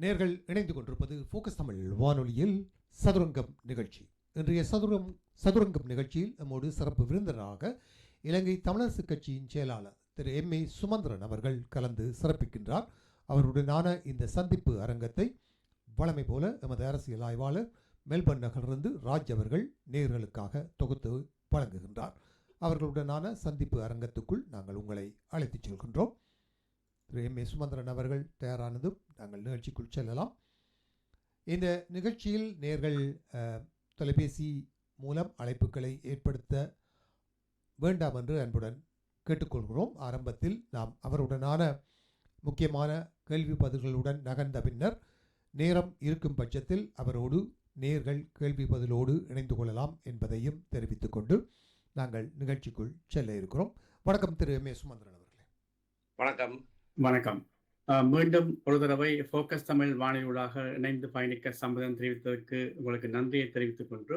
நேர்கள் இணைந்து கொண்டிருப்பது ஃபோக்கஸ் தமிழ் வானொலியில் சதுரங்கம் நிகழ்ச்சி. இன்றைய சதுரங்கம் நிகழ்ச்சியில் நம்மோடு சிறப்பு விருந்தினராக இலங்கை தமிழரசு கட்சியின் செயலாளர் திரு எம்.ஏ. சுமந்திரன் அவர்கள் கலந்து சிறப்பிக்கின்றார். அவருடனான இந்த சந்திப்பு அரங்கத்தை வழமை போல எமது அரசியல் ஆய்வாளர் மெல்பர்ன் நகரிலிருந்து ராஜ் அவர்கள் நேர்களுக்காக தொகுத்து வழங்குகின்றார். அவர்களுடனான சந்திப்பு அரங்கத்துக்குள் நாங்கள் உங்களை அழைத்துச் செல்கின்றோம். திரு எம்.ஏ. சுமந்திரன் அவர்கள் தயாரானதும் நாங்கள் நிகழ்ச்சிக்குள் செல்லலாம். இந்த நிகழ்ச்சியில் நேர்கள் தொலைபேசி மூலம் அழைப்புகளை ஏற்படுத்த வேண்டாம் என்று அன்புடன் கேட்டுக்கொள்கிறோம். ஆரம்பத்தில் நாம் அவருடனான முக்கியமான கேள்வி பதில்களுடன் நகர்ந்த பின்னர் நேரம் இருக்கும் பட்சத்தில் அவரோடு நேர்கள் கேள்வி பதிலோடு இணைந்து கொள்ளலாம் என்பதையும் தெரிவித்துக் கொண்டு நாங்கள் நிகழ்ச்சிக்குள் செல்ல இருக்கிறோம். வணக்கம் திரு எம்.ஏ. சுமந்திரன் அவர்களே. வணக்கம். வணக்கம். மீண்டும் ஒரு தடவை ஃபோக்கஸ் தமிழ் வானொலியூடாக இணைந்து பயணிக்க சம்மதம் தெரிவித்ததற்கு உங்களுக்கு நன்றியை தெரிவித்துக் கொண்டு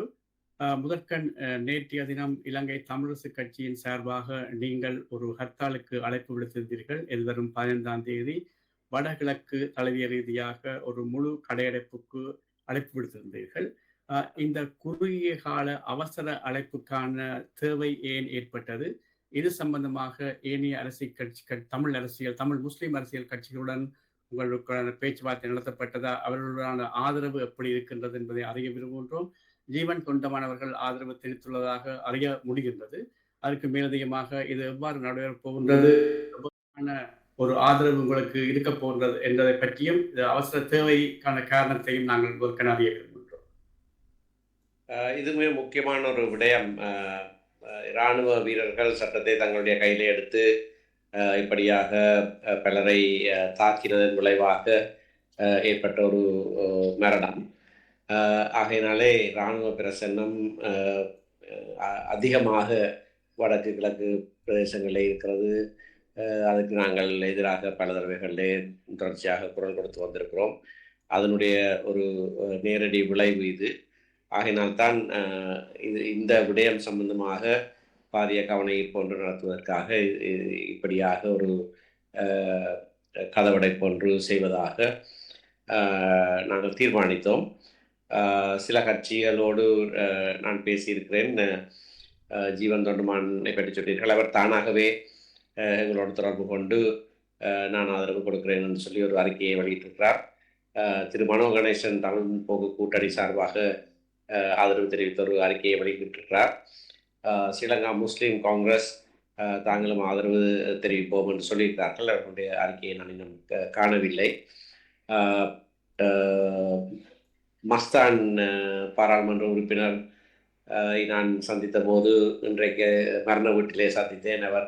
முதற்கண் நேற்றைய தினம் இலங்கை தமிழரசு கட்சியின் சார்பாக நீங்கள் ஒரு ஹர்த்தாலுக்கு அழைப்பு விடுத்திருந்தீர்கள். எதிர்வரும் 15ஆம் தேதி வடகிழக்கு தழுவிய ரீதியாக ஒரு முழு கடையடைப்புக்கு அழைப்பு விடுத்திருந்தீர்கள். இந்த குறுகிய கால அவசர அழைப்புக்கான தேவை ஏன் ஏற்பட்டது? இது சம்பந்தமாக ஏனைய அரசியல் கட்சிகள், தமிழ் முஸ்லிம் அரசியல் கட்சிகளுடன் உங்களுக்கான பேச்சுவார்த்தை நடத்தப்பட்டதா? அவர்களுடனான ஆதரவு எப்படி இருக்கின்றது என்பதை அறிய விரும்புகின்றோம். ஜீவன் தொண்டமானவர்கள் ஆதரவு தெரிவித்துள்ளதாக அறிய முடிகின்றது. அதற்கு மேலதிகமாக இது எவ்வாறு நடைபெறப் போகின்றது, ஒரு ஆதரவு உங்களுக்கு இருக்க போகின்றது என்பதை பற்றியும் அவசர தேவைக்கான காரணத்தையும் நாங்கள் ஒரு அறிய விரும்புகின்றோம். இது மிக முக்கியமான ஒரு விடயம். இராணுவ வீரர்கள் சட்டத்தை தங்களுடைய கையில் எடுத்து இப்படியாக பலரை தாக்கினதன் விளைவாக ஏற்பட்ட ஒரு மரணம். ஆகையினாலே இராணுவ பிரசன்னம் அதிகமாக வடக்கு கிழக்கு பிரதேசங்களில் இருக்கிறது. அதுக்கு நாங்கள் எதிராக பல தடவைகளிலே தொடர்ச்சியாக குரல் கொடுத்து வந்திருக்கிறோம். அதனுடைய ஒரு நேரடி விளைவு இது. ஆகையினால்தான் இந்த விடயம் சம்பந்தமாக பாரிய கவன ஈர்ப்பு ஒன்று நடத்துவதற்காக இப்படியாக ஒரு கதவடைப்பு ஒன்று செய்வதாக நாங்கள் தீர்மானித்தோம். சில கட்சிகளோடு நான் பேசியிருக்கிறேன். ஜீவன் தொண்டமானை பற்றி சொன்னீர்கள். அவர் தானாகவே எங்களோடு தொடர்பு கொண்டு நான் ஆதரவு கொடுக்கிறேன் என்று சொல்லி ஒரு அறிக்கையை வெளியிட்டிருக்கிறார். திரு மனோ கணேசன் தமிழ் போக்கு கூட்டணி சார்பாக ஆதரவு தெரிவித்த ஒரு அறிக்கையை வெளியிட்டிருக்கிறார். ஸ்ரீலங்கா முஸ்லீம் காங்கிரஸ் தாங்களும் ஆதரவு தெரிவிப்போம் என்று சொல்லியிருக்கிறார்கள். அவர்களுடைய அறிக்கையை நான் இன்னும் காணவில்லை. மஸ்தான் பாராளுமன்ற உறுப்பினர் நான் சந்தித்த போது இன்றைக்கு மரண வீட்டிலே சந்தித்தேன். அவர்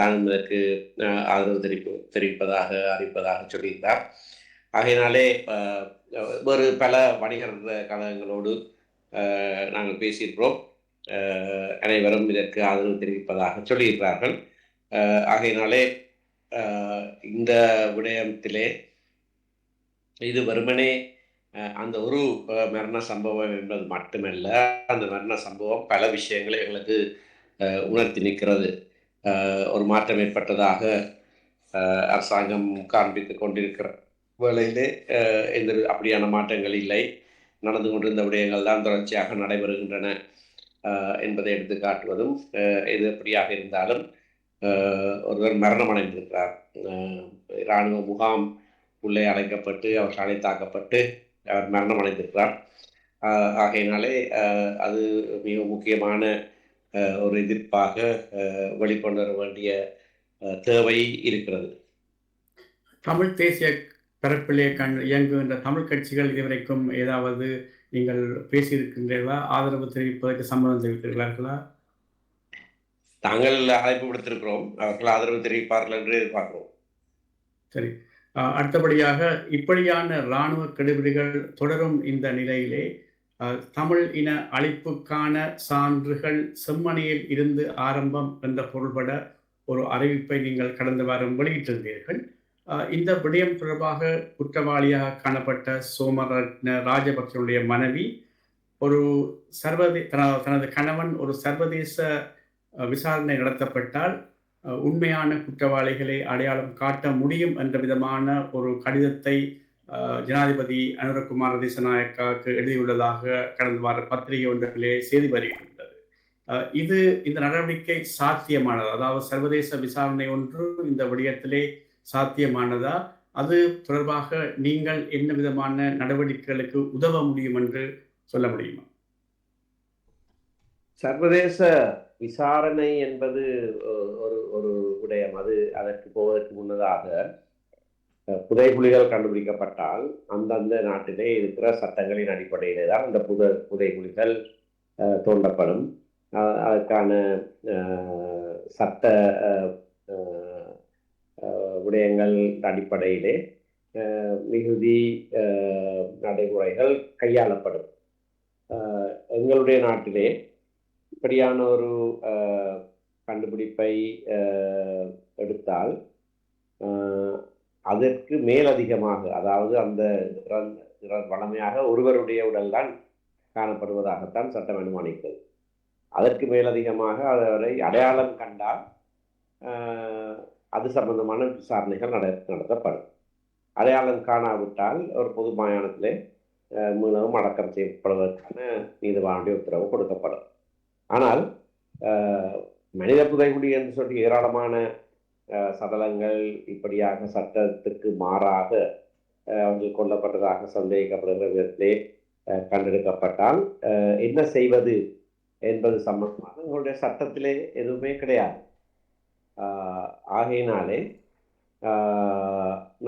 தானும் இதற்கு ஆதரவு தெரிவிப்பதாக அறிவிப்பதாக சொல்லியிருந்தார். ஆகையினாலே வேறு பல வணிகர் கழகங்களோடு நாங்கள் பேசியிருக்கிறோம். அனைவரும் இதற்கு ஆதரவு தெரிவிப்பதாக சொல்லியிருக்கிறார்கள். ஆகையினாலே இந்த விடயத்திலே இது வெறுமனே அந்த ஒரு மரண சம்பவம் என்பது மட்டுமல்ல, அந்த மரண சம்பவம் பல விஷயங்களை எங்களுக்கு உணர்த்தி நிற்கிறது. ஒரு மாற்றம் ஏற்பட்டதாக அரசாங்கம் காண்பித்து கொண்டிருக்கிற வேளையிலே எந்த அப்படியான மாற்றங்கள் இல்லை. நடந்து கொண்டிருந்த விடயங்கள் தான் தொடர்ச்சியாக நடைபெறுகின்றன என்பதை எடுத்து காட்டுவதும், இது எப்படியாக இருந்தாலும் ஒருவர் மரணம் அடைந்திருக்கிறார். இராணுவ முகாம் உள்ளே அழைக்கப்பட்டு அவர் சாலை தாக்கப்பட்டு அவர் மரணம் அடைந்திருக்கிறார். ஆகையினாலே அது மிக முக்கியமான ஒரு எதிர்ப்பாக வெளிக்கொண்டு வர வேண்டிய தேவை இருக்கிறது. தமிழ் தேசிய தரப்பிலே இயங்குகின்ற தமிழ் கட்சிகள் இதுவரைக்கும் ஏதாவது நீங்கள் பேசியிருக்கின்றீர்களா? ஆதரவு தெரிவிப்பதற்கு சம்மதம் தெரிவித்திருக்கிறார்களா? தாங்கள் அழைப்பு விடுத்திருக்கிறோம். அவர்கள் ஆதரவு தெரிவிப்பார்கள் என்று எதிர்பார்க்கிறோம். சரி. அடுத்தபடியாக இப்படியான இராணுவ கெடுபிடிகள் தொடரும் இந்த நிலையிலே தமிழ் இன அழிப்புக்கான சான்றுகள் செம்மணியில் இருந்து ஆரம்பம் என்ற பொருள்பட ஒரு அறிவிப்பை நீங்கள் கடந்த வாரம் வெளியிட்டிருந்தீர்கள். இந்த விடயம் தொடர்பாக குற்றவாளியாக காணப்பட்ட சோமரத்ன ராஜபக்சனுடைய மனைவி ஒரு தனது கணவன் ஒரு சர்வதேச விசாரணை நடத்தப்பட்டால் உண்மையான குற்றவாளிகளை அடையாளம் காட்ட முடியும் என்ற விதமான ஒரு கடிதத்தை ஜனாதிபதி அனுரகுமார திசாநாயக்காவுக்கு எழுதியுள்ளதாக கடந்த வார பத்திரிகை ஒன்றிலே செய்தி வருகின்றது. இது இந்த நடவடிக்கை சாத்தியமானதா? அதாவது சர்வதேச விசாரணை ஒன்று இந்த விடயத்திலே சாத்தியமானதா? அது தொடர்பாக நீங்கள் என்ன விதமான நடவடிக்கைகளுக்கு உதவ முடியும் என்று சொல்ல முடியுமா? சர்வதேச விசாரணை என்பது ஒரு ஒரு விடயம். அதற்கு போவதற்கு முன்னதாக புதைகுழிகள் கண்டுபிடிக்கப்பட்டால் அந்தந்த நாட்டிலே இருக்கிற சட்டங்களின் அடிப்படையிலே தான் அந்த புதைகுழிகள் தோண்டப்படும். அதற்கான சட்ட விடயங்கள் அடிப்படையிலே மிகுதி நடைமுறைகள் கையாளப்படும். எங்களுடைய நாட்டிலே இப்படியான ஒரு கண்டுபிடிப்பை எடுத்தால் அதற்கு மேலதிகமாக, அதாவது அந்த வளமையாக ஒருவருடைய உடல்தான் காணப்படுவதாகத்தான் சட்டம் அனுமானிக்கிறது. அதற்கு மேலதிகமாக அவரை அடையாளம் கண்டால் அது சம்பந்தமான விசாரணைகள் நடத்தப்படும். அடையாளம் காணாவிட்டால் ஒரு பொது மயானத்திலே மீளவும் அடக்கம் செய்யப்படுவதற்கான நீதிவானுடைய உத்தரவு கொடுக்கப்படும். ஆனால் மனித புதைகுழி என்று சொல்லி ஏராளமான சடலங்கள் இப்படியாக சட்டத்துக்கு மாறாக அவர்கள் கொல்லப்பட்டதாக சந்தேகிக்கப்படுகிற விதத்திலே கண்டெடுக்கப்பட்டால் என்ன செய்வது என்பது சம்பந்தமாக உங்களுடைய சட்டத்திலே எதுவுமே கிடையாது. ஆகையினாலே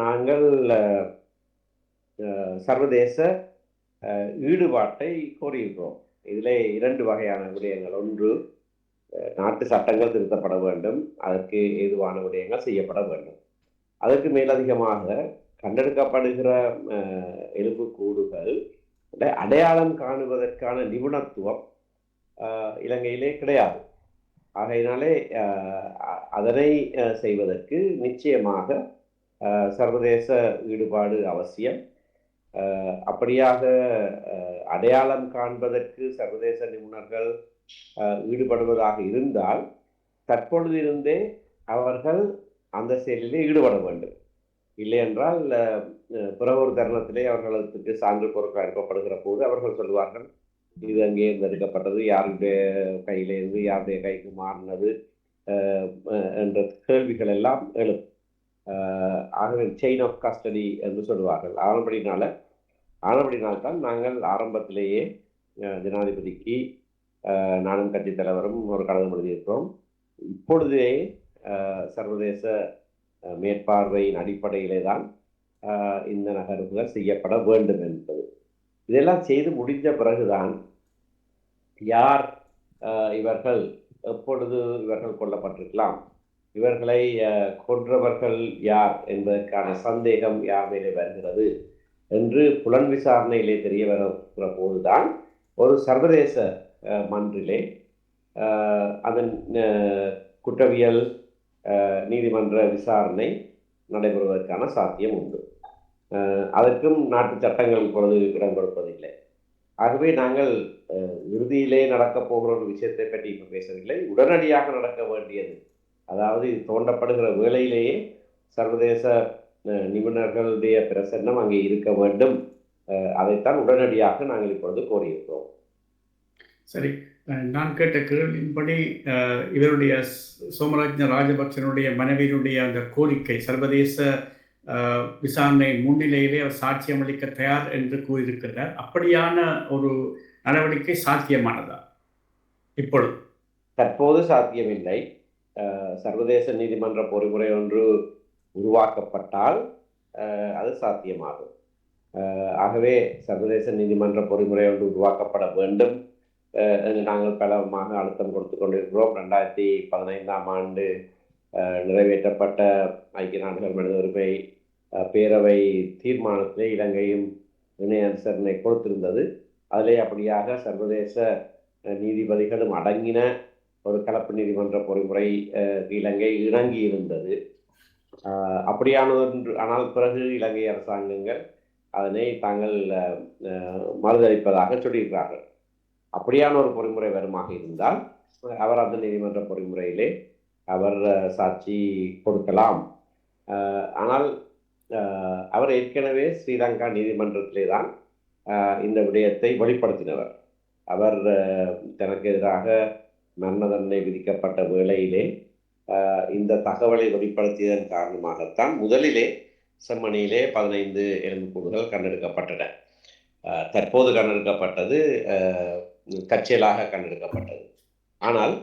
நாங்கள் சர்வதேச ஈடுபாட்டை கோரியிருக்கிறோம். இதிலே 2 வகையான விடயங்கள். ஒன்று, நாட்டு சட்டங்கள் திருத்தப்பட வேண்டும், அதற்கு ஏதுவான விடயங்கள் செய்யப்பட வேண்டும். அதற்கு மேலதிகமாக கண்டெடுக்கப்படுகிற எலும்புக்கூடுகள் அடையாளம் காணுவதற்கான நிபுணத்துவம் இலங்கையிலே கிடையாது. ஆகையினாலே அதனை செய்வதற்கு நிச்சயமாக சர்வதேச ஈடுபாடு அவசியம். அப்படியாக அடையாளம் காண்பதற்கு சர்வதேச நிபுணர்கள் ஈடுபடுவதாக இருந்தால் தற்பொழுது இருந்தே அவர்கள் அந்த செயலிலே ஈடுபட வேண்டும். இல்லை என்றால் பிற ஒரு தருணத்திலே அவர்களுக்கு சான்று பொருட்கள் அனுப்பப்படுகிற போது அவர்கள் சொல்லுவார்கள், இது அங்கே இருந்து எடுக்கப்பட்டது, யாருடைய கையிலிருந்து யாருடைய கைக்கு மாறினது என்ற கேள்விகள் எல்லாம் எழும். ஆகவே செயின் ஆஃப் கஸ்டடி என்று சொல்லுவார்கள். ஆனபடினால்தான் நாங்கள் ஆரம்பத்திலேயே ஜனாதிபதிக்கு நானும் கட்சித் தலைவரும் ஒரு கடிதம் எழுதியிருக்கிறோம். இப்பொழுதே சர்வதேச மேற்பார்வையின் அடிப்படையிலே தான் இந்த நகர்வுகள் செய்யப்பட வேண்டும் என்பது. இதெல்லாம் செய்து முடிந்த பிறகுதான் யார் இவர்கள், எப்பொழுது இவர்கள் கொல்லப்பட்டிருக்கலாம், இவர்களை கொன்றவர்கள் யார் என்பதற்கான சந்தேகம் யார் மேலே வருகிறது என்று புலன் விசாரணையிலே தெரிய வருகிற போதுதான் ஒரு சர்வதேச மன்றிலே அதன் குற்றவியல் நீதிமன்ற விசாரணை நடைபெறுவதற்கான சாத்தியம் உண்டு. அதற்கும் நாட்டு சட்டங்கள் இப்பொழுது இடம் கொடுப்பதில்லை. ஆகவே நாங்கள் இறுதியிலே நடக்கப் போகிற ஒரு விஷயத்தை பற்றி இப்போ பேசவில்லை. உடனடியாக நடக்க வேண்டியது, அதாவது தோண்டப்படுகிற வேளையிலேயே சர்வதேச நிபுணர்களுடைய பிரசன்னம் அங்கே இருக்க வேண்டும். அதைத்தான் உடனடியாக நாங்கள் இப்பொழுது கோரியிருக்கிறோம். சரி, நான் கேட்ட கேள்வியின்படி இவருடைய சோமராஜ ராஜபக்சனுடைய மனைவியினுடைய அந்த கோரிக்கை சர்வதேச விசாரணை முன்னிலையிலே அவர் சாட்சியம் அளிக்க தயார் என்று கூறியிருக்கிறார். அப்படியான ஒரு நடவடிக்கை சாத்தியமானதா? இப்பொழுது தற்போது சாத்தியமில்லை. சர்வதேச நீதிமன்ற பொறிமுறை ஒன்று உருவாக்கப்பட்டால் அது சாத்தியமாகும். ஆகவே சர்வதேச நீதிமன்ற பொறிமுறை ஒன்று உருவாக்கப்பட வேண்டும் என்று நாங்கள் பலமாக அழுத்தம் கொடுத்து கொண்டிருக்கிறோம். 2015ஆம் ஆண்டு நிறைவேற்றப்பட்ட ஐக்கிய நாடுகள் மனித உரிமை பேரவை தீர்மானத்திலே இலங்கையும் இணைய அனுசரணை கொடுத்திருந்தது. அதிலே அப்படியாக சர்வதேச நீதிபதிகளும் அடங்கின ஒரு கலப்பு நீதிமன்ற பொறிமுறை இலங்கை இணங்கி இருந்தது. அப்படியானதொன்று. ஆனால் பிறகு இலங்கை அரசாங்கங்கள் அதனை தாங்கள் மறுதளிப்பதாக சொல்லியிருக்கிறார்கள். அப்படியான ஒரு பொறிமுறை வருமாக இருந்தால் அவர் அந்த நீதிமன்ற பொறிமுறையிலே அவர் சாட்சி கொடுக்கலாம். ஆனால் அவர் ஏற்கனவே ஸ்ரீலங்கா நீதிமன்றத்திலே தான் இந்த விடயத்தை வெளிப்படுத்தினவர். அவர் தனக்கு எதிராக மரண தண்டனை விதிக்கப்பட்ட வேளையிலே இந்த தகவலை வெளிப்படுத்தியதன் காரணமாகத்தான் முதலிலே செம்மணியிலே 15 எலும்புக்கூடுகள் கண்டெடுக்கப்பட்டன. தற்போது கண்டெடுக்கப்பட்டது தற்செயலாக கண்டெடுக்கப்பட்டது. ஆனால்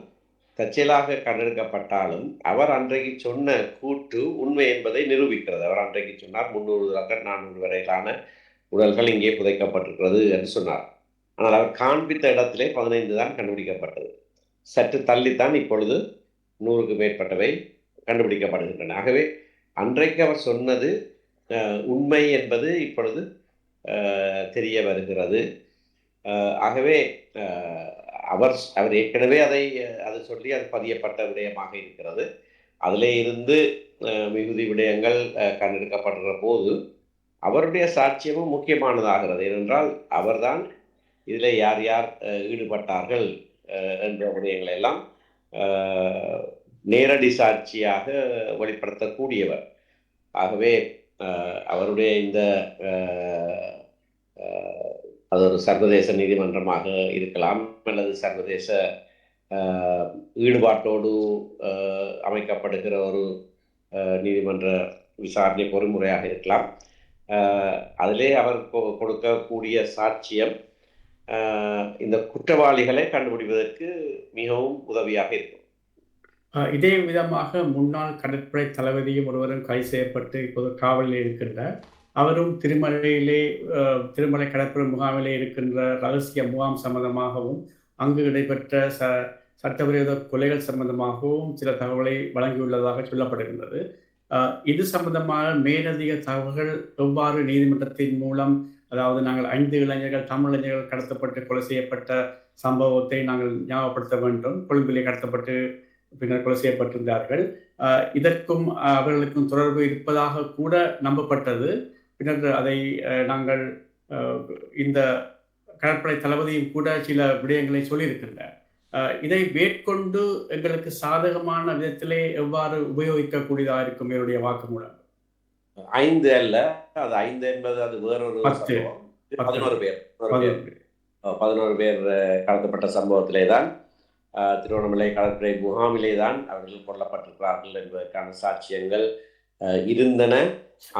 தற்செயலாக கண்டெடுக்கப்பட்டாலும் அவர் அன்றைக்கு சொன்ன கூற்று உண்மை என்பதை நிரூபிக்கிறது. அவர் அன்றைக்கு சொன்னார் 300 400 வரையிலான உடல்கள் இங்கே புதைக்கப்பட்டிருக்கிறது என்று சொன்னார். ஆனால் அவர் காண்பித்த இடத்திலே 15 தான் கண்டுபிடிக்கப்பட்டது. சற்று தள்ளித்தான் இப்பொழுது 100க்கு மேற்பட்டவை கண்டுபிடிக்கப்படுகின்றன. ஆகவே அன்றைக்கு அவர் சொன்னது உண்மை என்பது இப்பொழுது தெரிய வருகிறது. ஆகவே அவர் ஏற்கனவே அதை சொல்லி அது பதியப்பட்ட விடயமாக இருக்கிறது. அதிலே இருந்து மிகுதி விடயங்கள் கண்டெடுக்கப்படுற போது அவருடைய சாட்சியமும் முக்கியமானதாகிறது. ஏனென்றால் அவர்தான் இதில் யார் யார் ஈடுபட்டார்கள் என்ற விடயங்களை எல்லாம் நேரடி சாட்சியாக வெளிப்படுத்தக்கூடியவர். ஆகவே அவருடைய இந்த அது ஒரு சர்வதேச நீதிமன்றமாக இருக்கலாம் அல்லது சர்வதேச ஈடுபாட்டோடு அமைக்கப்படுகிற ஒரு நீதிமன்ற விசாரணை பொறிமுறையாக இருக்கலாம். அதிலே அவர் கொடுக்கக்கூடிய சாட்சியம் இந்த குற்றவாளிகளை கண்டுபிடிப்பதற்கு மிகவும் உதவியாக இருக்கும். இதே விதமாக முன்னாள் கடற்படை தளபதியும் ஒருவரும் கைது செய்யப்பட்டு இப்போது காவலில் இருக்கின்றார். அவரும் திருமலை கடற்படை முகாமிலே இருக்கின்ற ரகசிய முகாம் சம்பந்தமாகவும் அங்கு நடைபெற்ற சட்டவிரோத கொலைகள் சம்பந்தமாகவும் சில தகவலை வழங்கியுள்ளதாக சொல்லப்படுகின்றது. இது சம்பந்தமான மேலதிக தகவல்கள் எவ்வாறு நீதிமன்றத்தின் மூலம், அதாவது நாங்கள் 5 இளைஞர்கள் தமிழ் இளைஞர்கள் கடத்தப்பட்டு கொலை செய்யப்பட்ட சம்பவத்தை நாங்கள் ஞாபகப்படுத்த வேண்டும். கொழும்பிலே கடத்தப்பட்டு பின்னர் கொலை செய்யப்பட்டிருந்தார்கள். இதற்கும் அவர்களுக்கும் தொடர்பு இருப்பதாக கூட நம்பப்பட்டது. பின்னர் அதை நாங்கள் இந்த கடற்படை தளபதியும் கூட சில விடயங்களை சொல்லியிருக்கின்றார். இதை மேற்கொண்டு எங்களுக்கு சாதகமான விதத்திலே எவ்வாறு உபயோகிக்கக்கூடியதாக இருக்கும் என்னுடைய வாக்குமூலம்? 5 அல்ல, அது 5 என்பது அது வேறொரு 11 பேர் கடத்தப்பட்ட சம்பவத்திலே தான் திருவண்ணாமலை கடற்படை முகாமிலே தான் அவர்கள் கொல்லப்பட்டிருக்கிறார்கள் என்பதற்கான சாட்சியங்கள் இருந்தன.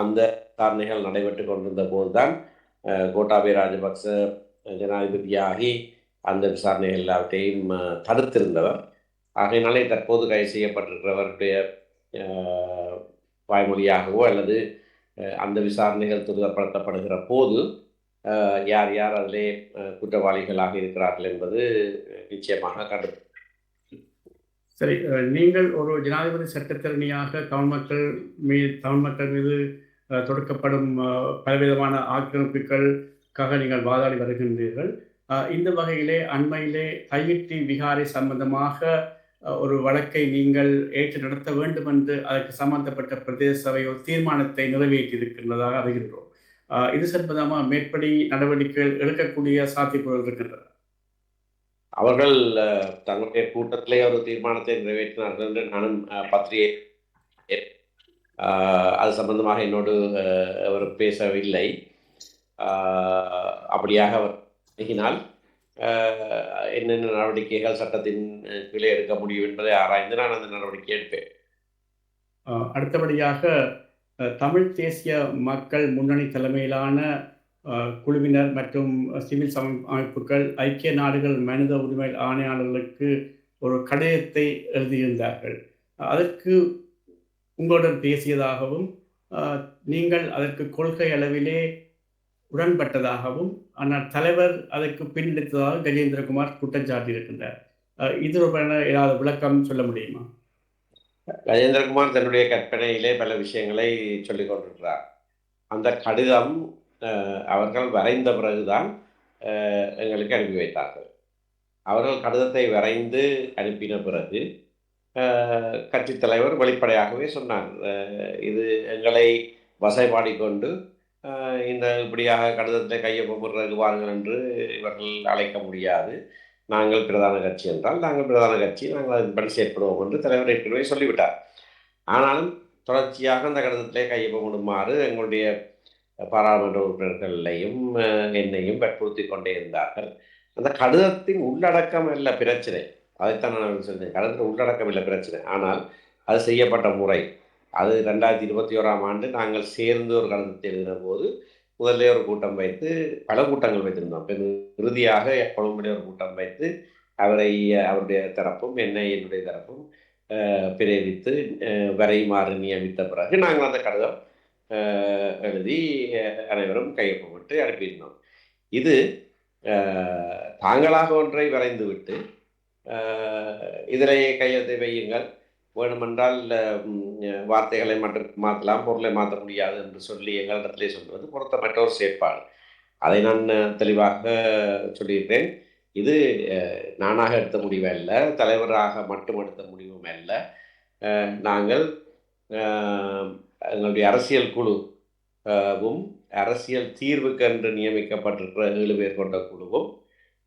அந்த விசாரணைகள் நடைபெற்று கொண்டிருந்த போதுதான் கோட்டாபய ராஜபக்ச ஜனாதிபதியாகி அந்த விசாரணைகள் எல்லாவற்றையும் தடுத்திருந்தவர். ஆகையினாலே தற்போது கைது செய்யப்பட்டிருக்கிறவருடைய வாய்மொழியாகவோ அல்லது அந்த விசாரணைகள் துரிதப்படுத்தப்படுகிற போது யார் யார் அதிலே குற்றவாளிகளாக இருக்கிறார்கள் என்பது நிச்சயமாக கண்டு. சரி, நீங்கள் ஒரு ஜனாதிபதி சட்டத்திறனியாக தமிழ் மக்கள் மீது தொடுக்கப்படும் பலவிதமான ஆக்கிரமிப்புகளுக்காக நீங்கள் வாதாடி வருகின்றீர்கள். இந்த வகையிலே அண்மையிலே தையிட்டி விகாரை சம்பந்தமாக ஒரு வழக்கை நீங்கள் ஏற்று நடத்த வேண்டும் என்று அதற்கு சம்பந்தப்பட்ட பிரதேச சபை ஒரு தீர்மானத்தை நிறைவேற்றியிருக்கின்றதாக அறிகின்றோம். இது சம்பந்தமாக மேற்படி நடவடிக்கைகள் எடுக்கக்கூடிய சாத்தியக்கூறுகள் இருக்கின்றன. அவர்கள் தங்களுடைய கூட்டத்திலே ஒரு தீர்மானத்தை நிறைவேற்றினார்கள் என்று நானும் பத்திரிகை அது சம்பந்தமாக என்னோடு அவர் பேசவில்லை. அப்படியாக அவர் அணுகினால் என்னென்ன நடவடிக்கைகள் சட்டத்தின் கீழே எடுக்க முடியும் என்பதை ஆராய்ந்து நான் அந்த நடவடிக்கை எடுப்பேன். அடுத்தபடியாக தமிழ் தேசிய மக்கள் முன்னணி தலைமையிலான குழுவினர் மற்றும் சிவில் அமைப்புகள் ஐக்கிய நாடுகள் மனித உரிமை ஆணையாளர்களுக்கு ஒரு கடிதத்தை எழுதியிருந்தார்கள். அதற்கு உங்களுடன் பேசியதாகவும் நீங்கள் அதற்கு கொள்கை அளவிலே உடன்பட்டதாகவும், ஆனால் தலைவர் அதற்கு பின்னெடுத்ததாக கஜேந்திரகுமார் குற்றம் சாட்டியிருக்கின்றார். இது ஏதாவது விளக்கம் சொல்ல முடியுமா? கஜேந்திரகுமார் தன்னுடைய கற்பனையிலே பல விஷயங்களை சொல்லிக் கொண்டிருக்கிறார். அந்த கடிதம் அவர்கள் வரைந்த பிறகுதான் எங்களுக்கு அனுப்பி வைத்தார்கள். அவர்கள் கடிதத்தை வரைந்து அனுப்பின பிறகு கட்சித் தலைவர் வெளிப்படையாகவே சொன்னார், இது எங்களை வசைபாடிக்கொண்டு இந்த இப்படியாக கடிதத்தை கையொப்பமிடுறதுக்கு வாருங்கள் என்று இவர்கள் அழைக்க முடியாது. நாங்கள் பிரதான கட்சி என்றால் நாங்கள் பிரதான கட்சி, நாங்கள் அதன்படி செயற்படுவோம் என்று தலைவர் ஏற்கனவே சொல்லிவிட்டார். ஆனாலும் தொடர்ச்சியாக அந்த கடிதத்திலே கையொப்பமிடுமாறு எங்களுடைய பாராளுமன்ற உறுப்பினர்களையும் என்னையும் வற்புறுத்தி கொண்டே இருந்தார்கள். அந்த கடிதத்தின் உள்ளடக்கம் அல்ல பிரச்சனை. அதைத்தான் நான் சொன்னேன். கடிதத்தின் உள்ளடக்கம் இல்லை பிரச்சனை. ஆனால் அது செய்யப்பட்ட முறை. அது 2021ஆம் ஆண்டு நாங்கள் சேர்ந்து ஒரு கடிதத்தை எழுதின போது முதல்ல ஒரு கூட்டம் வைத்து பல கூட்டங்கள் வைத்திருந்தோம். இறுதியாக கொழும்பிலே ஒரு கூட்டம் வைத்து அவருடைய தரப்பும் என்னுடைய தரப்பும் பிரேரித்து வரையுமாறு நியமித்த பிறகு நாங்கள் அந்த கடிதம் எழுதி அனைவரும் கையொப்பமிட்டு அனுப்பியிருந்தோம். இது தாங்களாக ஒன்றை வரைந்துவிட்டு இதிலேயே கையெழுத்தை வையுங்கள், வேணுமென்றால் வார்த்தைகளை மட்டும் மாற்றலாம், பொருளை மாற்ற முடியாது என்று சொல்லி எங்களிடத்திலே சொல்வது பொருத்தமற்ற ஒரு செயற்பாடு. அதை நான் தெளிவாக சொல்லியிருக்கிறேன். இது நானாக எடுத்த முடிவு அல்ல, தலைவராக மட்டும் எடுத்த முடிவும் அல்ல. நாங்கள் எங்களுடைய அரசியல் குழுவும் அரசியல் தீர்வுக்கு என்று நியமிக்கப்பட்டிருக்கிற 7 பேர் கொண்ட குழுவும்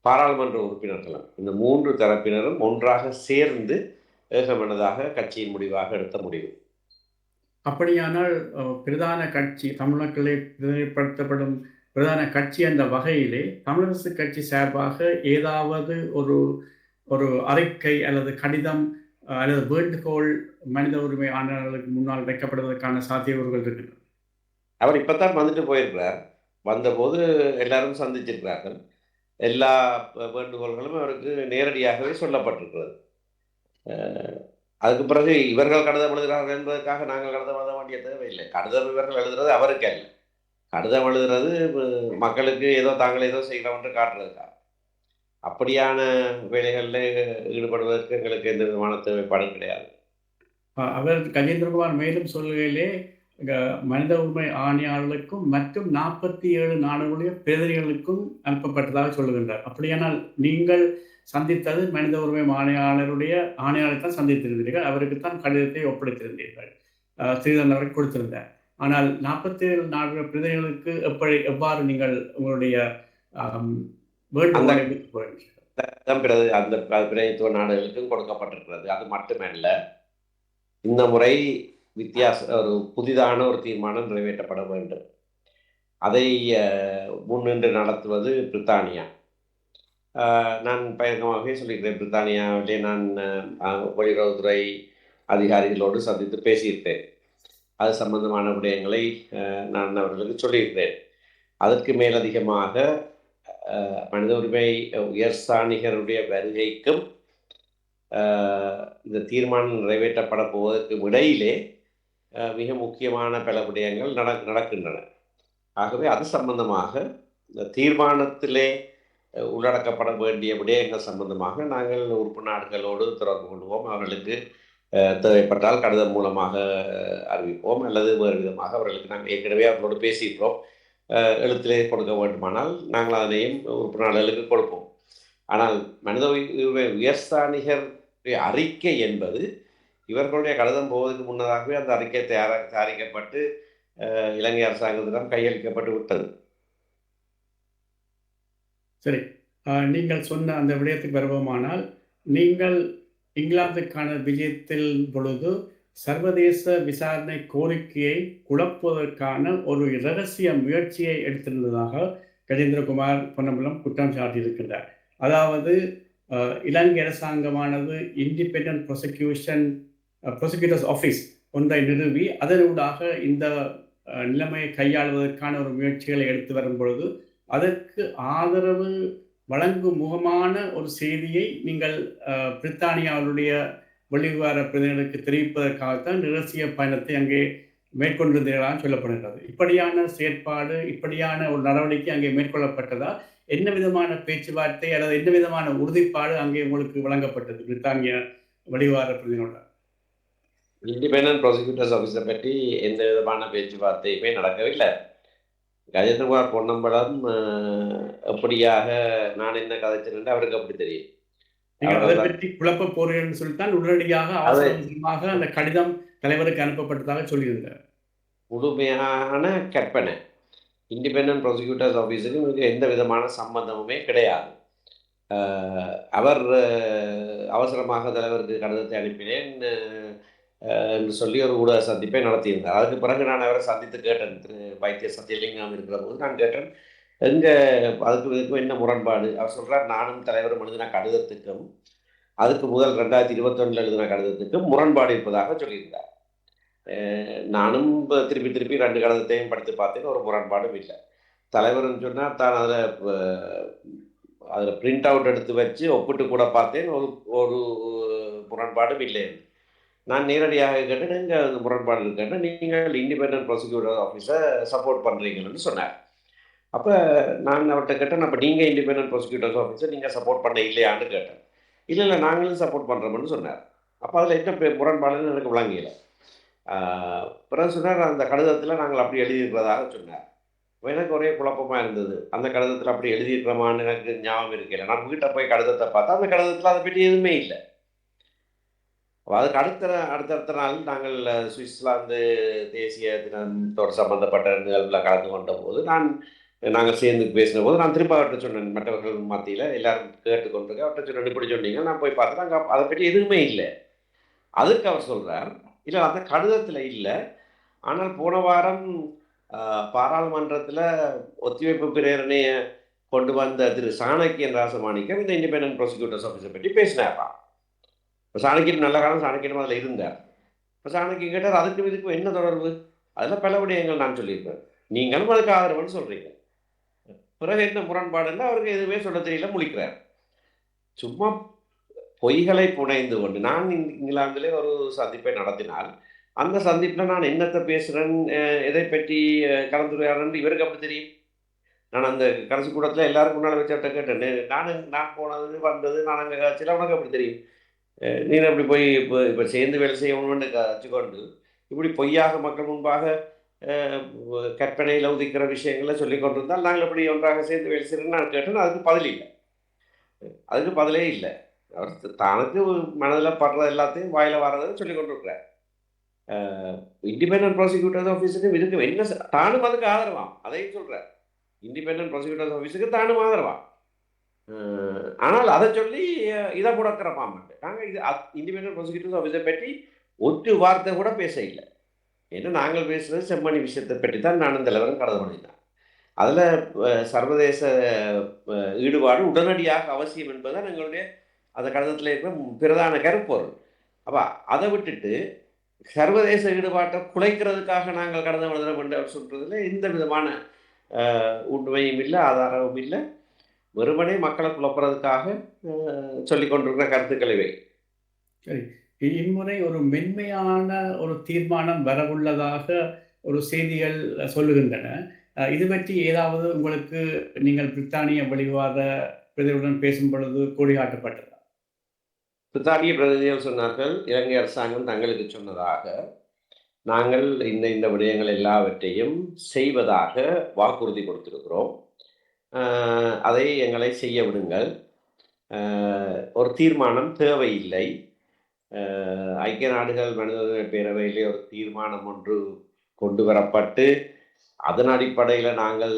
பாராளுமன்ற உறுப்பினர்களும் இந்த 3 தரப்பினரும் ஒன்றாக சேர்ந்து ஏகமனதாக கட்சியின் முடிவாக எடுத்த முடிவு. அப்படியானால் பிரதான கட்சி தமிழ்நாட்டிலே பிரதிநிதிப்படுத்தப்படும் பிரதான கட்சி என்ற வகையிலே தமிழரசு கட்சி சார்பாக ஏதாவது ஒரு அறிக்கை அல்லது கடிதம் அல்லது வேண்டுகோள் மனித உரிமை ஆணையாளர்களுக்கு முன்னால் வைக்கப்படுவதற்கான சாத்தியக்கூறுகள் இருக்கின்றன. அவர் இப்பதான் வந்துட்டு போயிருக்கிறார். வந்தபோது எல்லாரும் சந்திச்சிருக்கிறார்கள். எல்லா வேண்டுகோள்களும் அவருக்கு நேரடியாகவே சொல்லப்பட்டிருக்கிறது. அதுக்கு பிறகு இவர்கள் கடிதம் எழுதுகிறார்கள் என்பதற்காக நாங்கள் கடிதம் எழுத வேண்டிய தேவையில்லை. கடிதம் இவர்கள் எழுதுறது அவருக்கு அல்ல. கடிதம் எழுதுறது மக்களுக்கு ஏதோ தாங்கள் ஏதோ செய்கிறோம் என்று காட்டுறதுக்காக. அப்படியான வேலைகளில் ஈடுபடுவதற்கு எங்களுக்கு எந்த விதமான தேவைப்பாடும் கிடையாது. அவர் கஜேந்திரகுமார் மேலும் சொல்லுகையிலே மனித உரிமை ஆணையாளர்களுக்கும் மற்றும் 47 நாடுகளுடைய பிரதிநிதிகளுக்கும் அனுப்பப்பட்டதாக சொல்லுகின்றார். அப்படியானால் நீங்கள் சந்தித்தது மனித உரிமை ஆணையாளரை தான் சந்தித்திருந்தீர்கள், அவருக்குத்தான் கடிதத்தை ஒப்படைத்திருந்தீர்கள், ஸ்ரீதரன் அவருக்கு கொடுத்திருந்தார். ஆனால் 47 நாடுகள் பிரதிநிதிகளுக்கு எவ்வாறு நீங்கள் உங்களுடைய அந்த பிரதிநிதித்துவ நாடுகளுக்கும் கொடுக்கப்பட்டிருக்கிறது. அது மட்டுமல்ல, இந்த முறை ஒரு புதிதான ஒரு தீர்மானம் நிறைவேற்றப்பட வேண்டும். அதை முன்னின்று நடத்துவது பிரித்தானியா. நான் பயங்கரமாகவே சொல்லியிருக்கிறேன். பிரித்தானியாவிலே நான் வெளியுறவுத்துறை அதிகாரிகளோடு சந்தித்து பேசியிருக்கிறேன். அது சம்பந்தமான விடயங்களை நான் அவர்களுக்கு சொல்லியிருக்கிறேன். அதற்கு மேலதிகமாக மனித உரிமை உயர்ஸ்தானிகருடைய வருகைக்கும் இந்த தீர்மானம் நிறைவேற்றப்பட போவதற்கு இடையிலே மிக முக்கியமான பல விடயங்கள் நடக்கின்றன. ஆகவே அது சம்பந்தமாக இந்த தீர்மானத்திலே உள்ளடக்கப்பட வேண்டிய விடயங்கள் சம்பந்தமாக நாங்கள் உறுப்பு நாடுகளோடு தொடர்பு கொள்வோம். அவர்களுக்கு தேவைப்பட்டால் கடிதம் மூலமாக அறிவிப்போம், அல்லது வேறு விதமாக அவர்களுக்கு நாங்கள் ஏற்கனவே அவர்களோடு பேசியிருக்கிறோம். எழுத்திலே கொடுக்க வேண்டுமானால் நாங்கள் அதனையும் உறுப்பு நாடுகளுக்கு கொடுப்போம். ஆனால் மனித உரிமை உயர்ஸ்தானிகர் அறிக்கை என்பது இவர்களுடைய கடிதம் போவதற்கு முன்னதாகவே அந்த அறிக்கை தயாரிக்கப்பட்டு இலங்கை அரசாங்கத்திடம் கையளிக்கப்பட்டு விட்டது. சரி, நீங்கள் சொன்ன அந்த விடயத்துக்கு வருவோமானால், நீங்கள் இங்கிலாந்துக்கான விஜயத்தில் பொழுது சர்வதேச விசாரணை கோரிக்கையை குழப்புவதற்கான ஒரு இரகசிய முயற்சியை எடுத்திருந்ததாக கஜேந்திரகுமார் பொன்னம்பலம் குற்றம் சாட்டியிருக்கின்றார். அதாவது இலங்கை அரசாங்கமானது இண்டிபெண்டன்ட் ப்ராசிக்யூட்டர்ஸ் ஆஃபீஸ் ஒன்றை நிறுவி அதனூடாக இந்த நிலைமையை கையாளுவதற்கான ஒரு முயற்சிகளை எடுத்து வரும் பொழுது அதற்கு ஆதரவு வழங்கும் முகமான ஒரு செய்தியை நீங்கள் பிரித்தானியாவுடைய வெளிவிவகார பிரதிநிதிகளுக்கு தெரிவிப்பதற்காகத்தான் இரகசிய பயணத்தை அங்கே மேற்கொண்டிருந்தீர்களாக சொல்லப்படுகிறது. இப்படியான செயற்பாடு, இப்படியான ஒரு நடவடிக்கை அங்கே மேற்கொள்ளப்பட்டதா? என்ன விதமான பேச்சுவார்த்தை அல்லது என்ன விதமான உறுதிப்பாடு அங்கே உங்களுக்கு வழங்கப்பட்டது பிரித்தானிய வெளிவிவகார பிரதிநிதியோட? இண்டிபெண்டன்ட் ப்ராசிக்யூட்டர்ஸ் ஆஃபீஸை பற்றி எந்த விதமான பேச்சுவார்த்தையுமே நடக்கவில்லை. கஜேந்திரகுமார் பொன்னம்பலம் எப்படியாக நான் என்ன கதைச்சேன் அவருக்கு அப்படி தெரியும். அதை பற்றி குழப்ப போறீங்கன்னு சொல்லித்தான் உடனடியாக அவசரமாக அந்த கடிதம் தலைவருக்கு அனுப்பப்பட்டதாக சொல்லியிருந்தார். முழுமையான கற்பனை. இண்டிபெண்டன்ட் ப்ராசிக்யூட்டர்ஸ் ஆஃபீஸுக்கு எந்த விதமான சம்பந்தமுமே கிடையாது. அவர் அவசரமாக தலைவருக்கு கடிதத்தை அனுப்பினேன், என்று சொல்லி ஒரு ஊடக சந்திப்பை நடத்தியிருந்தார். அதுக்கு பிறகு நான் அவரை சந்தித்து கேட்டேன். திரு வைத்திய சத்தியலிங்கம் இருக்கிற போது நான் கேட்டேன், எங்கே அதுக்கு இதுக்கும் என்ன முரண்பாடு? அவர் சொல்கிறார், நானும் தலைவரும் எழுதின கடிதத்துக்கும் அதுக்கு முதல் 2021 எழுதின கடிதத்துக்கும் முரண்பாடு இருப்பதாக சொல்லியிருந்தார். நானும் திருப்பி திருப்பி 2 கடிதத்தையும் படித்து பார்த்தேன், ஒரு முரண்பாடும் இல்லை. தலைவர்னு சொன்னால் தான் அதில் பிரிண்ட் அவுட் எடுத்து வச்சு ஒப்பிட்டு கூட பார்த்தேன், ஒரு முரண்பாடும் இல்லை. நான் நேரடியாக கேட்டேன், எங்கே அந்த முரண்பாடு இருக்கேன்னு, நீங்கள் இண்டிபெண்டன்ட் ப்ராசிக்யூட்டர் ஆஃபீஸை சப்போர்ட் பண்ணுறீங்கன்னு சொன்னார். அப்போ நான் அவர்கிட்ட கேட்டேன், அப்போ நீங்கள் இண்டிபெண்டன்ட் ப்ராசிக்யூட்டர்ஸ் ஆஃபீஸை நீங்கள் சப்போர்ட் பண்ண இல்லையான்னு கேட்டேன். இல்லை நாங்களும் சப்போர்ட் பண்ணுறோம்னு சொன்னார். அப்போ அதில் என்ன முரண்பாடுன்னு எனக்கு விளங்கல. பிறகு சொன்னார், அந்த கடிதத்தில் நாங்கள் அப்படி எழுதியிருக்கிறதாக சொன்னார். எனக்கு ஒரே குழப்பமாக இருந்தது. அந்த கடிதத்தில் அப்படி எழுதியிருக்கிறோமான்னு எனக்கு ஞாபகம் இருக்கல. நான் வீட்டை போய் கடிதத்தை பார்த்தா அந்த கடிதத்தில் அதை பற்றி எதுவுமே இல்லை. அதுக்கு அடுத்தடுத்த நாள் நாங்கள் சுவிட்சர்லாந்து தேசிய தினத்தோடு சம்பந்தப்பட்ட நிகழ்வில் கலந்து கொண்ட போது நாங்கள் சேர்ந்து பேசின போது நான் திரும்ப அவர்கிட்ட சொன்னேன், மற்றவர்கள் மத்தியில் எல்லாரும் கேட்டுக்கொண்டிருக்கேன், அவர்கிட்ட சொன்னேன், இப்படி சொன்னீங்க. நான் போய் பார்த்தேன், அங்கே அதை பற்றி எதுவுமே இல்லை. அதுக்கு அவர் சொல்கிறார், இல்லை அந்த கடிதத்தில் இல்லை, ஆனால் போன வாரம் பாராளுமன்றத்தில் ஒத்திவைப்பு பிரேரணையை கொண்டு வந்த திரு சாணக்கியன் ராசமாணிக்கம் இந்த இண்டிபெண்டன்ட் ப்ராசிக்யூட்டர்ஸ் ஆஃபீஸை பற்றி பேசினாராம். இப்போ சாணக்கியன் நல்ல காலம் சாணக்கியனும் அதில் இருந்தார். இப்போ சாணக்கியன் கேட்டார், அதுக்கும் இதுக்கும் என்ன தொடர்பு? அதில் பல விடயங்கள் நான் சொல்லியிருப்பேன், நீங்களும் அதுக்கு ஆதரவுன்னு சொல்கிறீங்க. பிறகு என்ன முரண்பாடுன்னா அவருக்கு எதுவுமே சொல்ல தெரியல, முழிக்கிறார். சும்மா பொய்களை புனைந்து கொண்டு நான் இங்கிலாந்திலே ஒரு சந்திப்பை நடத்தினால் அந்த சந்திப்பில் நான் என்னத்தை பேசுகிறேன், எதை பற்றி கலந்துரையாடுறேன்னு இவருக்கு அப்படி தெரியும். நான் அந்த கடைசி கூட்டத்தில் எல்லாருக்கும் முன்னால் வச்சுட்ட கேட்டேன், நான் போனது வந்தது நான் அங்கே காட்சியில் உனக்கு அப்படி தெரியும். நீ அப்படி போய் இப்போ சேர்ந்து வேலை செய்யணும்னு வச்சுக்கொண்டு இப்படி பொய்யாக மக்கள் முன்பாக கற்பனையில் உதிக்கிற விஷயங்களை சொல்லி கொண்டிருந்தால் நாங்கள் இப்படி ஒன்றாக சேர்ந்து வேலை செய்யணும்னு நான் கேட்டேன். அதுக்கு பதிலே இல்லை. அவர் தனக்கு மனதில் படுறது எல்லாத்தையும் வாயில் வர்றதுன்னு சொல்லி கொண்டிருக்கிறார். இண்டிபெண்டன்ட் ப்ராசிக்யூட்டர்ஸ் ஆஃபீஸுக்கு இதுக்கு என்ன தானும் அதுக்கு ஆதரவாம், அதையும் சொல்கிறார். இண்டிபெண்டன்ட் ப்ராசிக்யூட்டர்ஸ் ஆஃபீஸுக்கு தானும் ஆதரவாம். ஆனால் அதை சொல்லி இதை முடக்கிறப்பா மாட்டேன். நாங்கள் இது இண்டிபெண்டன்ட் ப்ராசிக்யூட்டர்ஸ் ஆஃபீஸை பற்றி ஒரு வார்த்தை கூட பேச இல்லை. ஏன்னா நாங்கள் பேசுகிறது செம்மணி விஷயத்தை பற்றி தான் நானும் தலைவரும் கடந்து பண்ணியிருந்தேன். அதில் சர்வதேச ஈடுபாடு உடனடியாக அவசியம் என்பதுதான் எங்களுடைய அந்த கடிதத்தில் இருக்கிற பிரதான கருப்பொருள். அப்போ அதை விட்டுட்டு சர்வதேச ஈடுபாட்டை குலைக்கிறதுக்காக நாங்கள் கடந்து எழுதுகிறோம் என்று அவர் சொல்கிறதுல எந்த விதமான உண்மையும் இல்லை, ஆதாரமும் இல்லை. வெறுமனே மக்களை குழப்புறதுக்காக சொல்லி கொண்டிருக்கிற கருத்துக்கள் இவை. சரி, இம்முறை ஒரு மென்மையான ஒரு தீர்மானம் வரவுள்ளதாக ஒரு செய்திகள் சொல்லுகின்றன. இது பற்றி ஏதாவது உங்களுக்கு நீங்கள் பிரித்தானிய வெளிவாத பிரதிகளுடன் பேசும் பொழுது கோடிகாட்டப்பட்டதா? பிரித்தானிய பிரதிநிதிகள் சொன்னார்கள், இலங்கை அரசாங்கம் தங்களுக்கு சொன்னதாக நாங்கள் இந்த விடயங்கள் எல்லாவற்றையும் செய்வதாக வாக்குறுதி கொடுத்திருக்கிறோம், அதை எங்களை செய்ய விடுங்கள், ஒரு தீர்மானம் தேவையில்லை. ஐக்கிய நாடுகள் மனித உரிமை பேரவையிலே ஒரு தீர்மானம் ஒன்று கொண்டு வரப்பட்டு அதன் அடிப்படையில் நாங்கள்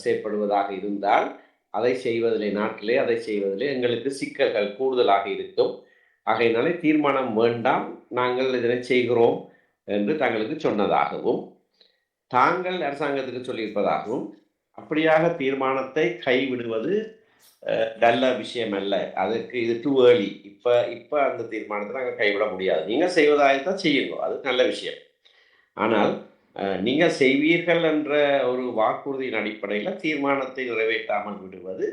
செயற்படுவதாக இருந்தால் அதை செய்வதிலே நாட்டிலே அதை செய்வதிலே எங்களுக்கு சிக்கல்கள் கூடுதலாக இருக்கும். ஆகையினாலே தீர்மானம் வேண்டாம், நாங்கள் இதனை செய்கிறோம் என்று தங்களுக்கு சொன்னதாகவும் தாங்கள் அரசாங்கத்துக்கு சொல்லியிருப்பதாகவும், அப்படியாக தீர்மானத்தை கைவிடுவது நல்ல விஷயம் அல்ல, அதுக்கு இது டூ ஏர்லி, இப்போ அந்த தீர்மானத்தை நாங்கள் கைவிட முடியாது, நீங்கள் செய்வதாகத்தான் செய்யுங்க, அது நல்ல விஷயம். ஆனால் நீங்கள் செய்வீர்கள் என்ற ஒரு வாக்குறுதியின் அடிப்படையில் தீர்மானத்தை நிறைவேற்றாமல் விடுவது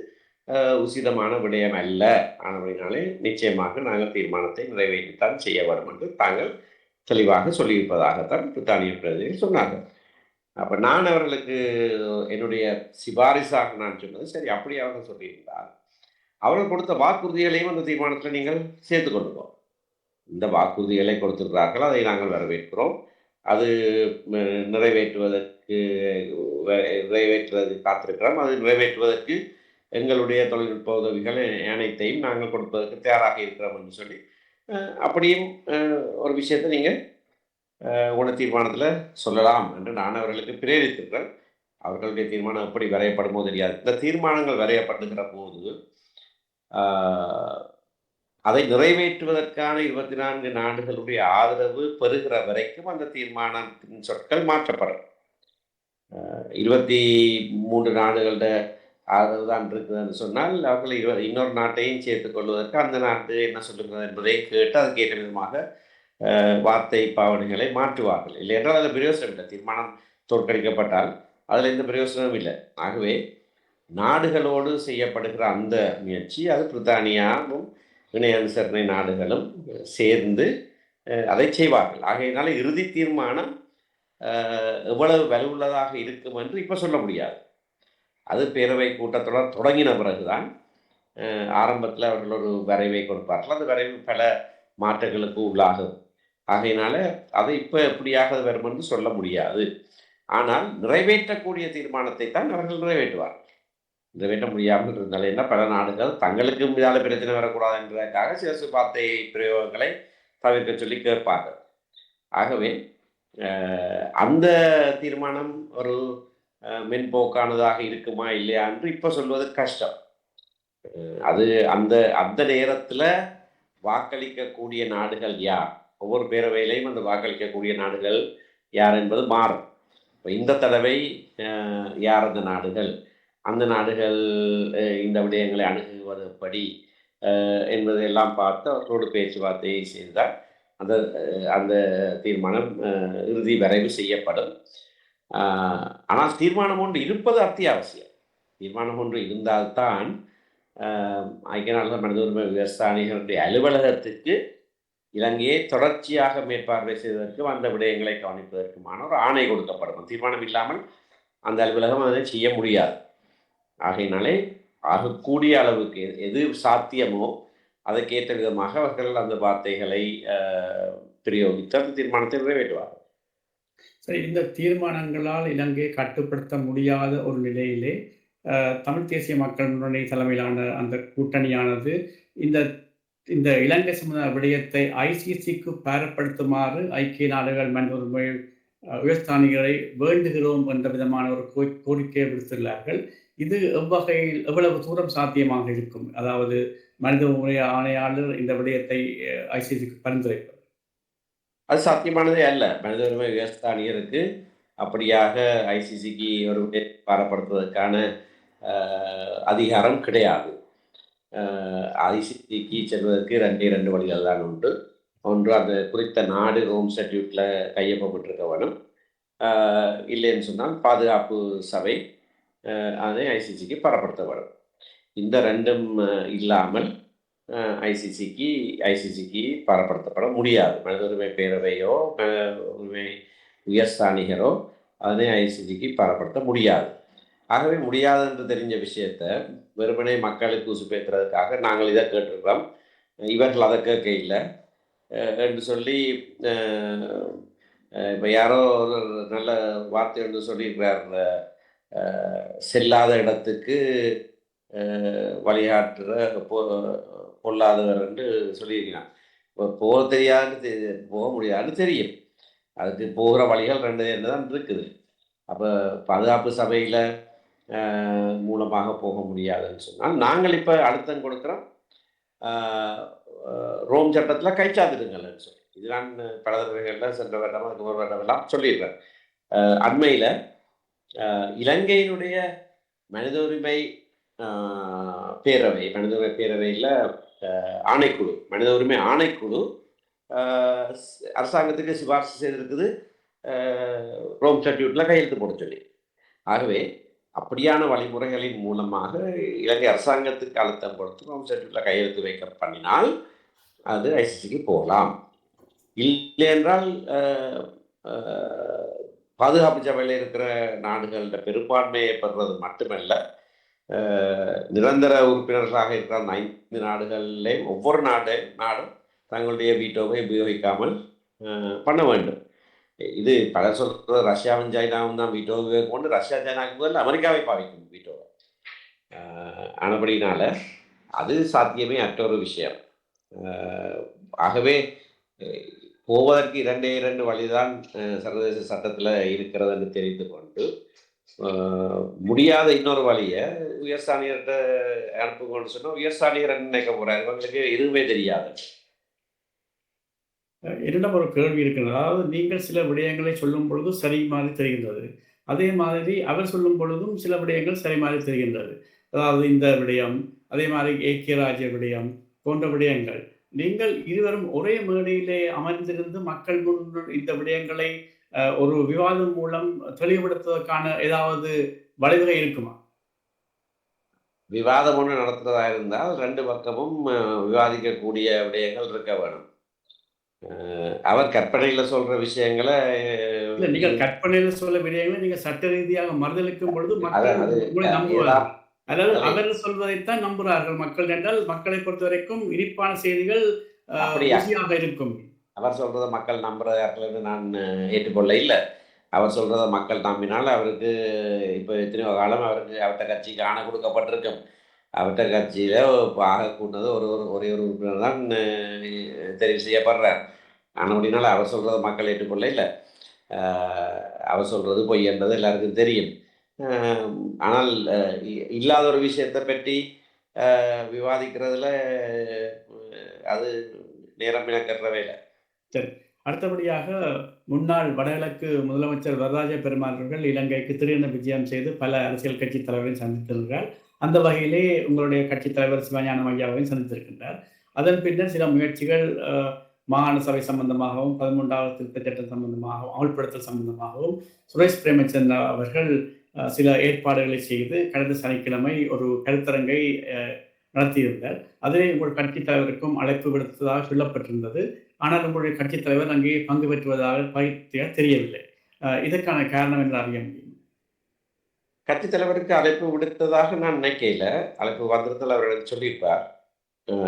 உசிதமான விடயம் அல்ல. ஆனபடினாலே நிச்சயமாக நாங்கள் தீர்மானத்தை நிறைவேற்றித்தான் செய்ய வரும் என்று தாங்கள் தெளிவாக சொல்லியிருப்பதாகத்தான் பிரித்தானிய பிரதிநிதிகள் சொன்னார்கள். அப்போ நான் அவர்களுக்கு என்னுடைய சிபாரிசாக நான் சொன்னது, சரி அப்படி அவர்கள் சொல்லியிருந்தால் அவர்கள் கொடுத்த வாக்குறுதிகளையும் அந்த தீர்மானத்தில் நீங்கள் சேர்த்து கொண்டு போம். இந்த வாக்குறுதிகளை கொடுத்திருக்கிறார்கள், அதை நாங்கள் வரவேற்கிறோம், அது நிறைவேற்றுவதற்கு காத்திருக்கிறோம், அது நிறைவேற்றுவதற்கு எங்களுடைய தொழில்நுட்ப உதவிகள் அனைத்தையும் நாங்கள் கொடுப்பதற்கு தயாராக இருக்கிறோம் என்று சொல்லி அப்படியும் ஒரு விஷயத்தை நீங்கள் உங்களோட தீர்மானத்தில் சொல்லலாம் என்று நான் அவர்களுக்கு பிரேரித்திருக்கிறேன். அவர்களுடைய தீர்மானம் எப்படி வரையப்படுமோ தெரியாது. இந்த தீர்மானங்கள் வரையப்படுகிற போது அதை நிறைவேற்றுவதற்கான 24 நாடுகளுடைய ஆதரவு பெறுகிற வரைக்கும் அந்த தீர்மானத்தின் சொற்கள் மாற்றப்படும். 23 நாடுகளோட ஆதரவு தான் இருக்குதுன்னு சொன்னால் அவர்கள் இன்னொரு நாட்டையும் சேர்த்துக் கொள்வதற்கு அந்த நாட்டு என்ன சொல்லுகிறது என்பதை கேட்டு அதுக்கேற்ற விதமாக வார்த்தை பாவனைகளை மாற்றுவார்கள். இல்லை என்றால் அதில் பிரயோசனம் இல்லை. தீர்மானம் தோற்கடிக்கப்பட்டால் அதில் எந்த பிரயோசனமும் இல்லை. ஆகவே நாடுகளோடு செய்யப்படுகிற அந்த முயற்சி அது பிரித்தானியாவும் இணை அனுசரணை நாடுகளும் சேர்ந்து அதை செய்வார்கள். ஆகையினால இறுதி தீர்மானம் எவ்வளவு வலுவுள்ளதாக இருக்கும் என்று இப்போ சொல்ல முடியாது. அது பேரவை கூட்டத்தொடர் தொடங்கின பிறகுதான் ஆரம்பத்தில் அவர்கள் ஒரு வரைவை கொடுப்பார்கள். அந்த வரைவு பல மாற்றங்களுக்கு உள்ளாகும். ஆகையினால அதை இப்போ எப்படியாக வரும் என்று சொல்ல முடியாது. ஆனால் நிறைவேற்றக்கூடிய தீர்மானத்தை தான் அவர்கள் நிறைவேற்றுவார்கள். நிறைவேற்ற முடியாமல் இருந்தால் என்ன, பல நாடுகள் தங்களுக்கு மீதான பிரச்சனை வரக்கூடாது என்பதற்காக சில வார்த்தை பிரயோகங்களை தவிர்க்க சொல்லி கேட்பார்கள். ஆகவே அந்த தீர்மானம் ஒரு மென்போக்கானதாக இருக்குமா இல்லையா என்று இப்போ சொல்வது கஷ்டம். அது அந்த அந்த நேரத்தில் வாக்களிக்கக்கூடிய நாடுகள் யார், ஒவ்வொரு பேரவையிலையும் அந்த வாக்களிக்கக்கூடிய நாடுகள் யார் என்பது மாறும். இப்போ இந்த தடவை யார் அந்த நாடுகள், அந்த நாடுகள் இந்த விடயங்களை அணுகுவது எப்படி என்பதையெல்லாம் பார்த்து அவர்களோடு பேச்சுவார்த்தையை செய்தால் அந்த அந்த தீர்மானம் இறுதி வரைவு செய்யப்படும். ஆனால் தீர்மானம் ஒன்று இருப்பது அத்தியாவசியம். தீர்மானம் ஒன்று இருந்தால்தான் ஐக்கிய நாடுகள் மனித உரிமை விவசாயிகளுடைய அலுவலகத்துக்கு இலங்கையை தொடர்ச்சியாக மேற்பார்வை செய்வதற்கு அந்த விடயங்களை கவனிப்பதற்குமான ஒரு ஆணை கொடுக்கப்படும். தீர்மானம் இல்லாமல் அந்த அலுவலகம் அதை செய்ய முடியாது. ஆகையினாலே ஆகக்கூடிய அளவுக்கு எது சாத்தியமோ அதற்கேற்ற விதமாக அவர்கள் அந்த வார்த்தைகளை பிரயோகித்து அந்த தீர்மானத்தை நிறைவேற்றுவார்கள். சரி, இந்த தீர்மானங்களால் இலங்கையை கட்டுப்படுத்த முடியாத ஒரு நிலையிலே தமிழ் தேசிய மக்கள் முன்னணி தலைமையிலான அந்த கூட்டணியானது இந்த இந்த இலங்கை சம்பந்த விடயத்தை ஐசிசிக்கு பாரப்படுத்துமாறு ஐக்கிய நாடுகள் மனித உரிமை உயர்ஸ்தானிகளை வேண்டுகிறோம் என்ற விதமான ஒரு கோரிக்கையை விடுத்துள்ளார்கள். இது எவ்வகையில் எவ்வளவு தூரம் சாத்தியமாக இருக்கும்? அதாவது மனித உரிமை ஆணையாளர் இந்த விடயத்தை ஐசிசிக்கு பரிந்துரைப்பது அது சாத்தியமானதே அல்ல. மனித உரிமை உயர்ஸ்தானியருக்கு அப்படியாக ஐசிசிக்கு ஒரு பாரப்படுத்துவதற்கான அதிகாரம் கிடையாது. ஐசிசிக்கு செல்வதற்கு ரெண்டு வழிகள் தான் உண்டு. ஒன்று அந்த குறித்த நாடு ரோம் ஸ்டாட்யூட்டில் கையொப்பப்பட்டிருக்க வேணும். இல்லைன்னு சொன்னால் பாதுகாப்பு சபை அதை ஐசிசிக்கு பரப்படுத்த வேணும். இந்த ரெண்டும் இல்லாமல் ஐசிசிக்கு பரப்படுத்தப்பட முடியாது. மனித உரிமை பேரவையோ உரிமை உயர்ஸ்தானிகரோ அதனை ஐசிசிக்கு பரப்படுத்த முடியாது. ஆகவே முடியாது என்று தெரிஞ்ச விஷயத்த வெறுமனே மக்களுக்கு உசுப்பேற்றுறதுக்காக நாங்கள் இதை கேட்டிருக்கிறோம், இவர்கள் அதை கேட்க இல்லை என்று சொல்லி இப்போ யாரோ ஒரு நல்ல வார்த்தை என்று சொல்லியிருக்கிறார், செல்லாத இடத்துக்கு வழிகாட்டுற பொல்லாதவர் என்று சொல்லியிருக்கிறான். இப்போ போக தெரியாதுன்னு போக முடியாதுன்னு தெரியும். அதுக்கு போகிற வழிகள் ரெண்டு தான் இருக்குது. அப்போ பாதுகாப்பு சபையில் மூலமாக போக முடியாதுன்னு சொன்னால் நாங்கள் இப்போ அழுத்தம் கொடுக்குறோம், ரோம் சட்டத்தில் கைச்சாத்திடுங்கள்னு சொல்லி. இது நான் பல தடவைகளில் சென்ற வருடம் அதுக்கு ஒரு வருடமெல்லாம் சொல்லிடுறேன். அண்மையில் இலங்கையினுடைய மனித உரிமை பேரவை, மனித உரிமை பேரவையில் ஆணைக்குழு, மனித உரிமை ஆணைக்குழு அரசாங்கத்துக்கு சிபாரிசு செய்திருக்குது ரோம் ஸ்டாட்யூட்டில் கையெழுத்து போட சொல்லி. ஆகவே அப்படியான வழிமுறைகளின் மூலமாக இலங்கை அரசாங்கத்துக்கு அழுத்தம் கொடுத்து ரோம் ஸ்டாட்யூட்டில் கையெழுத்து வைக்க பண்ணினால் அது ஐசிசிக்கு போகலாம். இல்லை என்றால் பாதுகாப்பு சபையில் இருக்கிற நாடுகளோட பெரும்பான்மையை பெறுவது மட்டுமல்ல, நிரந்தர உறுப்பினர்களாக இருக்கிற 5 நாடுகளிலே ஒவ்வொரு நாடும் தங்களுடைய வீட்டோவை உபயோகிக்காமல் பண்ண வேண்டும். இது பல சொல்கிற ரஷ்யாவும் சைனாவும் தான் வீட்டோ உபயோகிக்கொண்டு ரஷ்யா சைனாவுக்கு முதல்ல அமெரிக்காவை பாவிக்கும் வீட்டோவை. ஆனபடினால அது சாத்தியமே அற்ற ஒரு விஷயம். ஆகவே போவதற்கு 2 வழிதான் சர்வதேச சட்டத்தில் இருக்கிறது என்று தெரிந்து கொண்டு முடியாத இன்னொரு வழியை உயர்ஸ்தானியர்கிட்ட அனுப்புங்கன்னு சொன்னால் உயர்ஸ்தானியர் என்ன நினைக்க போகிறார், இவங்களுக்கு எதுவுமே தெரியாது. என்னிடம் ஒரு கேள்வி இருக்கிறது. அதாவது நீங்கள் சில விடயங்களை சொல்லும் பொழுது சரி மாதிரி தெரிகின்றது. அதே மாதிரி அவர் சொல்லும் பொழுதும் சில விடயங்கள் சரி மாதிரி தெரிகின்றது. அதாவது இந்த விடயம், அதே மாதிரி ஏக்கிய ராஜ்ய விடயம் போன்ற விடயங்கள். நீங்கள் இருவரும் ஒரே மேடையிலே அமர்ந்திருந்து மக்கள் முன் இந்த விடயங்களை ஒரு விவாதம் மூலம் தெளிவுபடுத்துவதற்கான ஏதாவது வழிவகை இருக்குமா? விவாதம் ஒன்று நடத்துறதா இருந்தால் 2 பக்கமும் விவாதிக்கக்கூடிய விடயங்கள் இருக்க வேணும். அவர் கற்பனையில சொல்ற விஷயங்களை இல்ல, நீங்கள் கற்பனையில சொல்ல விடயங்களை நீங்க சட்ட ரீதியாக மறுதளிக்கும் பொழுது மக்கள் அது உங்களை நம்புவார்கள். அதாவது அவர் சொல்வதைத்தான் நம்புகிறார்கள் மக்கள். என்றால் மக்களை பொறுத்தவரைக்கும் இனிப்பான செய்திகள் அப்படியா? ருசியாக இருக்கும். அவர் சொல்றத மக்கள் நம்புறார்கள்னு நான் ஏற்றுக்கொள்ள இல்லை. அவர் சொல்றத மக்கள் நம்பினால் அவருக்கு இப்போ எத்தனையோ காலம் அவருக்கு அவர்கிட்ட கட்சிக்கு ஆணை கொடுக்கப்பட்டிருக்கும். அவர்கிட்ட கட்சியில் ஆக கூட்டினது ஒரே ஒரு உறுப்பினர் தான் தெரிவு செய்யப்படுறார். ஆனால் அப்படின்னால அவர் சொல்றத மக்கள் ஏற்றுக்கொள்ள இல்லை. அவர் சொல்றது பொய் என்பது எல்லாருக்கும் தெரியும். ஆனால் இல்லாத ஒரு விஷயத்தை பற்றி விவாதிக்கிறதுல அது நேரம் இழக்கிற வேலை. சரி. அடுத்தபடியாக முன்னாள் வடகிழக்கு முதலமைச்சர் வரதராஜ பெருமாள் அவர்கள் இலங்கைக்கு திடீரென விஜயம் செய்து பல அரசியல் கட்சி தலைவரை சந்தித்திருக்கிறார். அந்த வகையிலே உங்களுடைய கட்சித் தலைவர் சிவஞானம் ஐயாவையும் சந்தித்திருக்கின்றார். அதன் பின்னர் சில முயற்சிகள் மாகாண சபை சம்பந்தமாகவும் 13வது திருத்தச் சட்டம் சம்பந்தமாகவும் அமல்படுத்தல் சம்பந்தமாகவும் சுரேஷ் பிரேமச்சந்திரா அவர்கள் சில ஏற்பாடுகளை செய்து கடந்த சனிக்கிழமை ஒரு கருத்தரங்கை நடத்தியிருந்தார். அதிலே உங்கள் கட்சித் தலைவருக்கும் அழைப்பு விடுத்ததாக சொல்லப்பட்டிருந்தது. ஆனால் உங்களுடைய கட்சித் தலைவர் அங்கே பங்கு பெற்றுவதாக தெரியவில்லை. இதற்கான காரணம் என்று அறிய முடியும்? கட்சித் தலைவருக்கு அழைப்பு விடுத்ததாக நான் நினைக்கல. அழைப்பு வந்திருந்தால் அவர் எனக்கு சொல்லியிருப்பார்.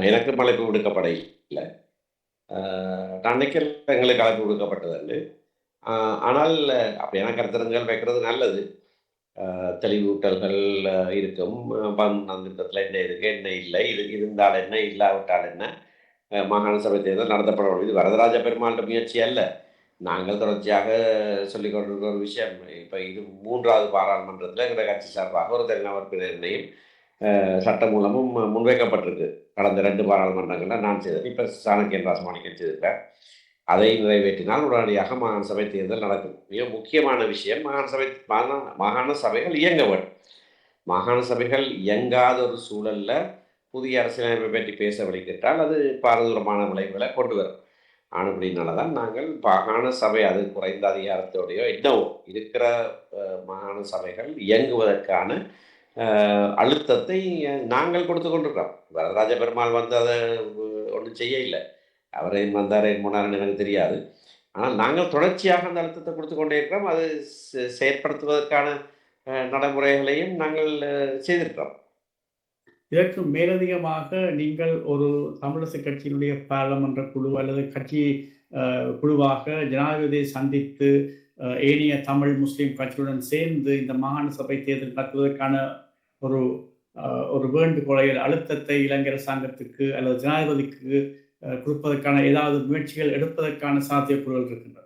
எனக்கும் அழைப்பு விடுக்கப்பட இல்லை. நான் நினைக்கல எங்களுக்கு அழைப்பு விடுக்கப்பட்டது. ஆனால் அப்படியான கருத்தரங்குகள் வைக்கிறது நல்லது. தெளிவூட்டல்கள் இருக்கும். அந்த திட்டத்தில் என்ன இருக்கு, என்ன இல்லை, இது இருந்தால் என்ன, இல்லாவிட்டால் என்ன, மாகாண சபை தேர்தல் நடத்தப்பட. இது வரதராஜ பெருமாள் முயற்சி அல்ல. நாங்கள் தொடர்ச்சியாக சொல்லிக் கொண்டிருக்கிற ஒரு விஷயம். இப்போ இது 3வது பாராளுமன்றத்தில் எங்களுடைய கட்சி சார்பாக ஒரு தனிநபர் பிரேரணையும் சட்டமூலமும் முன்வைக்கப்பட்டிருக்கு. கடந்த 2 பாராளுமன்றங்களில் நான் செய்தேன். இப்போ சாணக்கியன் ராசமாணிக்கம் செய்திருக்கிறேன். அதை நிறைவேற்றினால் உடனடியாக மாகாண சபை தேர்தல் நடக்கும். மிக முக்கியமான விஷயம், மாகாண சபைகள் இயங்க வேண்டும். மாகாண சபைகள் இயங்காத ஒரு சூழலில் புதிய அரசியலமைப்பை பற்றி பேச வழிகிட்டால் அது பாரதூரமான விளைவுகளை கொண்டு வரும். ஆனபடினால தான் நாங்கள் மாகாண சபை அது குறைந்த அதிகாரத்தோடையோ என்னவோ இருக்கிற மாகாண சபைகள் இயங்குவதற்கான அழுத்தத்தை நாங்கள் கொடுத்து கொண்டிருக்கிறோம். வரதராஜ பெருமாள் வந்து அதை ஒன்றும் செய்ய இல்லை. அவர் ஏன் வந்தார், ஏன் போனார்னு எனக்கு தெரியாது. ஆனால் நாங்கள் தொடர்ச்சியாக அந்த அழுத்தத்தை கொடுத்து கொண்டே இருக்கிறோம். அது செயற்படுத்துவதற்கான நடைமுறைகளையும் நாங்கள் செய்திருக்கிறோம். இதற்கு மேலதிகமாக நீங்கள் ஒரு தமிழரசு கட்சியினுடைய பாராளுமன்ற குழு அல்லது கட்சி குழுவாக ஜனாதிபதியை சந்தித்து ஏனைய தமிழ் முஸ்லீம் கட்சியுடன் சேர்ந்து இந்த மாகாண சபை தேர்தல் நடத்துவதற்கான ஒரு வேண்டுகோளை அழுத்தத்தை இலங்கை அரசாங்கத்துக்கு அல்லது ஜனாதிபதிக்கு கொடுப்பதற்கான ஏதாவது முயற்சிகள் எடுப்பதற்கான சாத்தியக்கூறுகள் இருக்கின்றன?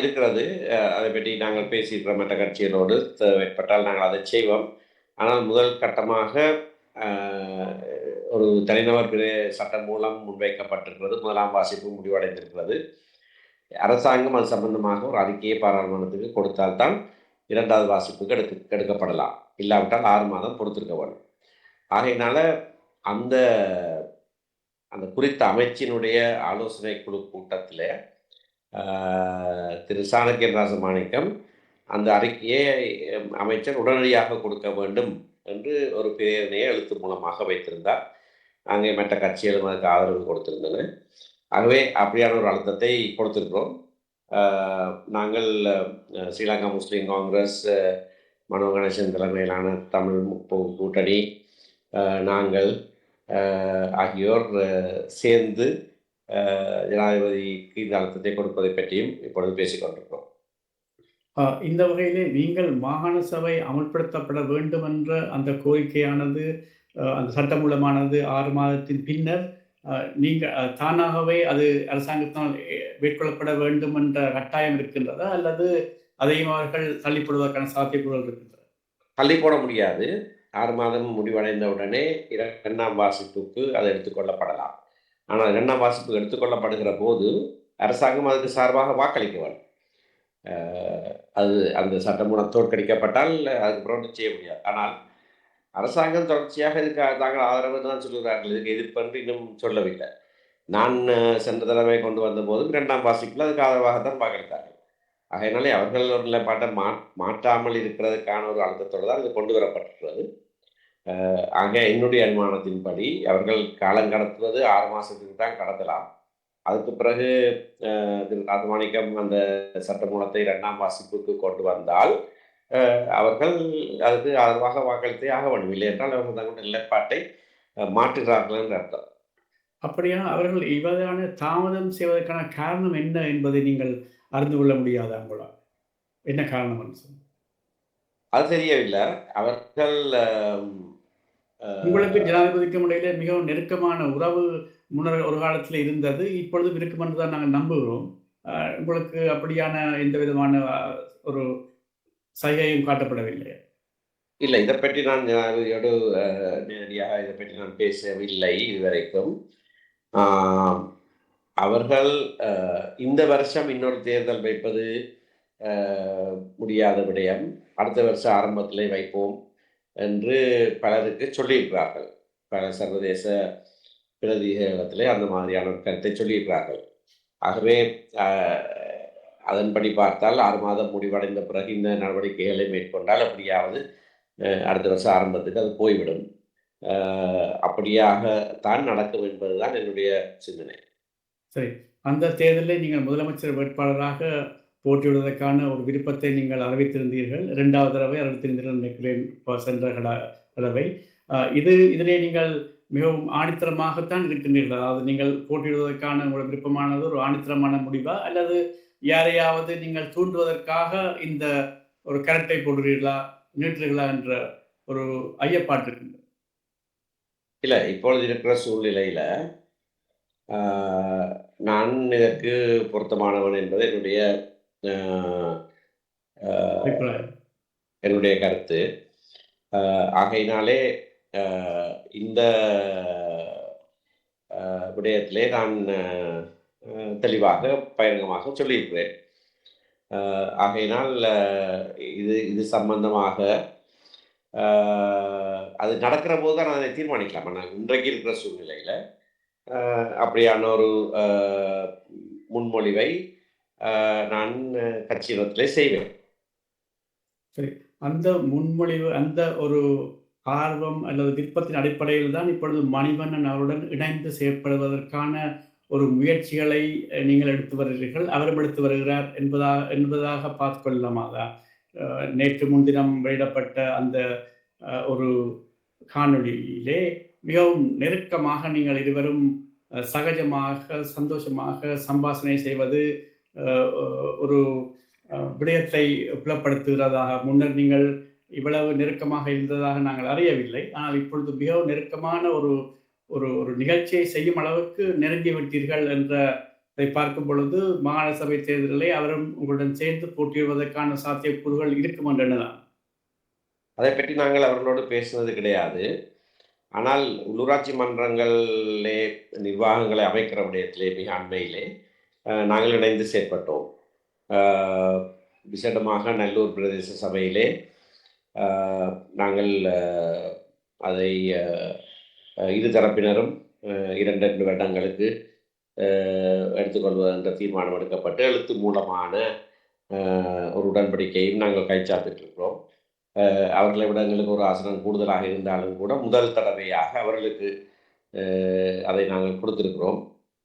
இருக்கிறது. அதை பற்றி நாங்கள் பேசியிருக்கிற மற்ற கட்சிகளோடு தேவைப்பட்டால் நாங்கள் அதை செய்வோம். ஆனால் முதல் கட்டமாக ஒரு தனிநபர் சட்டம் மூலம் முன்வைக்கப்பட்டிருக்கிறது. 1ஆம் வாசிப்பு முடிவடைந்திருக்கிறது. அரசாங்கம் அது சம்பந்தமாக ஒரு அறிக்கையை பாராளுமன்றத்துக்கு கொடுத்தால்தான் 2வது வாசிப்புக்கு எடுக்கப்படலாம். இல்லாவிட்டால் 6 மாதம் பொறுத்திருக்க வேண்டும். ஆகையினால அந்த குறித்த அமைச்சினுடைய ஆலோசனை குழு கூட்டத்தில் திரு சாணக்கியன் ராசமாணிக்கம் அந்த அறிக்கையை அமைச்சர் உடனடியாக கொடுக்க வேண்டும் என்று ஒரு பிரேரணையை எழுத்து மூலமாக வைத்திருந்தார். அங்கே மற்ற கட்சிகளும் அதுக்கு ஆதரவு கொடுத்திருந்தன. ஆகவே அப்படியான ஒரு அழுத்தத்தை கொடுத்திருக்கிறோம். நாங்கள் ஸ்ரீலங்கா முஸ்லீம் காங்கிரஸ், மனோ கணேசன் தலைமையிலான தமிழ் முற்போக்கு கூட்டணி, நாங்கள் ஆகியோர் சேர்ந்து ஜனாதிபதிக்கு இந்த அழுத்தத்தை கொடுப்பதை பற்றியும் இப்பொழுது பேசிக்கொண்டிருக்கிறோம். இந்த வகையிலே நீங்கள் மாகாண சபை அமல்படுத்தப்பட வேண்டும் என்ற அந்த கோரிக்கையானது, அந்த சட்டமூலமானது 6 மாதத்தின் பின்னர் நீங்கள் தானாகவே அது அரசாங்கத்தால் மேற்கொள்ளப்பட வேண்டும் என்ற கட்டாயம் இருக்கின்றதா, அல்லது அதையும் அவர்கள் தள்ளிப்படுவதற்கான சாத்தியக்கூறுகள் இருக்கின்றன. தள்ளி போட முடியாது. 6 மாதம் முடிவடைந்த உடனே 2ஆம் வாசிப்புக்கு அது எடுத்துக்கொள்ளப்படலாம். ஆனால் 2ஆம் வாசிப்பு எடுத்துக்கொள்ளப்படுகிற போது அரசாங்கம் அதுக்கு சார்பாக வாக்களிக்க வேண்டும். அது அந்த சட்டமூலம் தோற்கடிக்கப்பட்டால் அதுக்கப்புறம் ஒன்றும் செய்ய முடியாது. ஆனால் அரசாங்கம் தொடர்ச்சியாக இதுக்கு தாங்கள் ஆதரவு தான் சொல்லுகிறார்கள். இதுக்கு எதிர்ப்பு இன்னும் சொல்லவில்லை. நான் சென்ற தடவை கொண்டு வந்தபோதும் 2ஆம் வாசிப்பில் அதுக்கு ஆதரவாகத்தான் வாக்களித்தார்கள். ஆகையினாலே அவர்கள் ஒரு நிலைப்பாட்டை மாற்றாமல் இருக்கிறதுக்கான ஒரு அழுத்தத்தோடு தான் இது கொண்டு வரப்பட்டிருக்கிறது. ஆக என்னுடைய அனுமானத்தின்படி அவர்கள் காலம் கடத்துவது 6 மாதத்துக்கு தான் கடத்தலாம். அதுக்கு பிறகு திரு ராஜமாணிக்கம் அந்த சட்டமூலத்தை 2ஆம் வாசிப்புக்கு கொண்டு வந்தால் அவர்கள் அதுக்கு ஆதரவாக வாக்களித்தே ஆக வேண்டும். இல்லை என்றால் அவர்கள் தங்களுடைய நிலைப்பாட்டை மாற்றுகிறார்கள் என்று அர்த்தம். அப்படியா அவர்கள் இவ்வாறான தாமதம் செய்வதற்கான காரணம் என்ன என்பதை நீங்கள் அறிந்து கொள்ள முடியாதா உங்களால்? என்ன காரணம் என்று சொல்லுங்க. அது தெரியவில்லை. அவர்கள் உங்களுக்கு ஜனாதிபதிக்கும் இடையில மிகவும் நெருக்கமான உறவு முன்னர் ஒரு காலத்தில் இருந்தது, இப்பொழுதும் இருக்கும் என்று தான் நாங்கள் நம்புகிறோம். உங்களுக்கு அப்படியான எந்த விதமான ஒரு சைகையும் காட்டப்படவில்லை. இல்லை, இதை பற்றி நான் ஜனாதிபதியோடு நேரடியாக இதை பற்றி நான் பேசவில்லை இதுவரைக்கும். அவர்கள் இந்த வருஷம் இன்னொரு தேர்தல் வைப்பது முடியாத விடயம், அடுத்த வருஷம் ஆரம்பத்திலே வைப்போம் என்று பலருக்கு சொல்லியிருக்கிறார்கள். பல சர்வதேச பிரதிகளிடத்திலே அந்த மாதிரியான ஒரு கருத்தை சொல்லியிருக்கிறார்கள். ஆகவே அதன்படி பார்த்தால் 6 மாதம் முடிவடைந்த பிறகு இந்த நடவடிக்கைகளை மேற்கொண்டால் அப்படியாவது அடுத்த வருஷம் ஆரம்பத்துக்கு அது போய்விடும். அப்படியாகத்தான் நடக்கும் என்பதுதான் என்னுடைய சிந்தனை. சரி, அந்த தேர்தலில் நீங்கள் முதலமைச்சர் வேட்பாளராக போட்டியிடுவதற்கான ஒரு விருப்பத்தை நீங்கள் அறிவித்திருந்தீர்கள். 2வது தடவை அறிவித்திருந்தீர்கள் நினைக்கிறேன் சென்ற தடவை. இதிலே நீங்கள் மிகவும் ஆணித்தரமாகத்தான் இருக்கின்றீர்கள். அதாவது நீங்கள் போட்டியிடுவதற்கான உங்கள் விருப்பமானது ஒரு ஆணித்தரமான முடிவா, அல்லது யாரையாவது நீங்கள் தூண்டுவதற்காக இந்த ஒரு கரட்டை போடுறீர்களா, நீட்டுறீர்களா என்ற ஒரு ஐயப்பாட்டு இருக்கின்றது. இல்லை, இப்பொழுது இருக்கிற சூழ்நிலையில் நான் இதற்கு பொருத்தமானவன் என்பது என்னுடைய கருத்து. ஆகையினாலே இந்த விடயத்திலே நான் தெளிவாக பகிரங்கமாக சொல்லியிருக்கிறேன். ஆகையினால் இது சம்பந்தமாக அது நடக்கிற போது தான் நான் அதை தீர்மானிக்கலாம். ஆனால் இன்றைக்கு இருக்கிற சூழ்நிலையில் அப்படியான ஒரு முன்மொழிவை நான் கட்சியினத்திலே செய்வேன். சரி, அந்த முன்மொழிவு, அந்த ஒரு ஆர்வம் அல்லது விருப்பத்தின் அடிப்படையில் தான் இப்பொழுது மணிவண்ணன் அவருடன் இணைந்து செயற்படுவதற்கான ஒரு முயற்சிகளை நீங்கள் எடுத்து வருகிறீர்கள், அவரும் எடுத்து வருகிறார் என்பதாக பார்த்து கொள்ளலாமா? நேற்று முன்தினம் வெளியிடப்பட்ட அந்த ஒரு காணொளியிலே மிகவும் நெருக்கமாக நீங்கள் இருவரும் சகஜமாக சந்தோஷமாக சம்பாஷணை செய்வது ஒரு விடயத்தை புலப்படுத்துகிறதாக. முன்னர் நீங்கள் இவ்வளவு நெருக்கமாக இருந்ததாக நாங்கள் அறியவில்லை, ஆனால் இப்பொழுது மிகவும் நெருக்கமான ஒரு ஒரு நிகழ்ச்சியை செய்யும் அளவுக்கு நெருங்கி விட்டீர்கள் என்றதை பார்க்கும் பொழுது மாகாண சபை தேர்தலிலே அவரும் உங்களுடன் சேர்ந்து போட்டியிடுவதற்கான சாத்தியக்கூறுகள் இருக்கும் என்று எண்ணலாம். அதை பற்றி நாங்கள் அவர்களோடு பேசுவது கிடையாது. ஆனால் உள்ளூராட்சி மன்றங்களிலே நிர்வாகங்களை அமைக்கிற விடயத்திலே மிக அண்மையிலே நாங்கள் இணைந்து செயற்பட்டோம். விசேடமாக நல்லூர் பிரதேச சபையிலே நாங்கள் அதை இரு தரப்பினரும் 2 வருடங்களுக்கு எடுத்துக்கொள்வது என்ற தீர்மானம் எடுக்கப்பட்டு எழுத்து மூலமான ஒரு உடன்படிக்கையும் நாங்கள் கைச்சாத்திட்டிருக்கிறோம். அவர்களை விட எங்களுக்கு ஒரு ஆசனம் கூடுதலாக இருந்தாலும் கூட முதல் தடவையாக அவர்களுக்கு அதை நாங்கள் கொடுத்திருக்கிறோம்.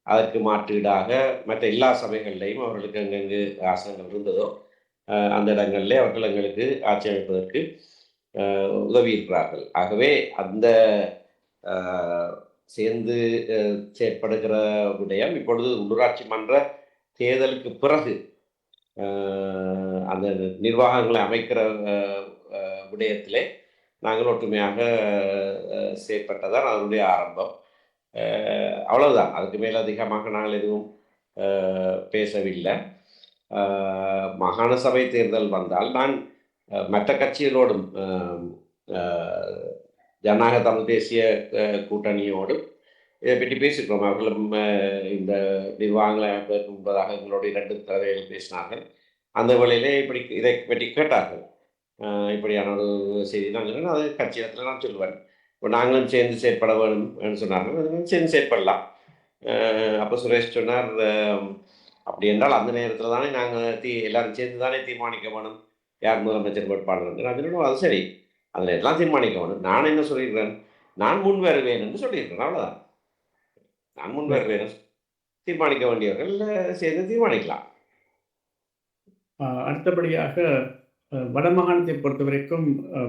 அதற்கு மாற்றீடாக மற்ற எல்லா சபைகளிலையும் அவர்களுக்கு எங்கெங்கு ஆசனங்கள் இருந்ததோ அந்த இடங்களிலே அவர்கள் எங்களுக்கு ஆட்சி அமைப்பதற்கு உதவி இருக்கிறார்கள். ஆகவே அந்த சேர்ந்து செயற்படுகிற விடயம் இப்பொழுது உள்ளூராட்சி மன்ற தேர்தலுக்கு பிறகு அந்த நிர்வாகங்களை அமைக்கிற விடயத்திலே நாங்கள் ஒற்றுமையாக செயற்பட்டதான் அதனுடைய ஆரம்பம். அவ்வளவுதான். அதுக்கு மேல் அதிகமாக நாங்கள் எதுவும் பேசவில்லை. மாகாண சபை தேர்தல் வந்தால் நான் மற்ற கட்சிகளோடும் ஜனநாயக தமிழ் தேசிய கூட்டணியோடும் இதை பற்றி பேசியிருக்கிறோம். அவர்களும் இந்த நிர்வாகங்களை அமைப்பதற்கு முன்பதாக எங்களோட 2 தலைவர்கள் பேசினார்கள். அந்த வேளையிலே இப்படி இதை பற்றி கேட்டார்கள். இப்படியான ஒரு செய்தி நான் சொன்னேன், அது கட்சி இடத்துல நான் சொல்லுவேன். இப்போ நாங்களும் சேர்ந்து செயற்பட வேணும்னு சொன்னார்கள். சேர்ந்து செயற்படலாம். அப்போ சுரேஷ் சொன்னார், அப்படி என்றால் அந்த நேரத்தில் தானே நாங்கள் எல்லாரும் சேர்ந்து தானே தீர்மானிக்க வேணும் யார் முதலமைச்சர் வேட்பாளர் என்று. நான் சொன்னோம், அது சரி, அதில் எல்லாம் தீர்மானிக்க வேணும். நான் என்ன சொல்லியிருக்கிறேன், நான் முன் வருவேன் என்று சொல்லியிருக்கிறேன், அவ்வளோதான். நான் முன் வருவேன், தீர்மானிக்க வேண்டியவர்கள் சேர்ந்து தீர்மானிக்கலாம். அடுத்தபடியாக வடமாகாணத்தை பொறுத்தவரைக்கும்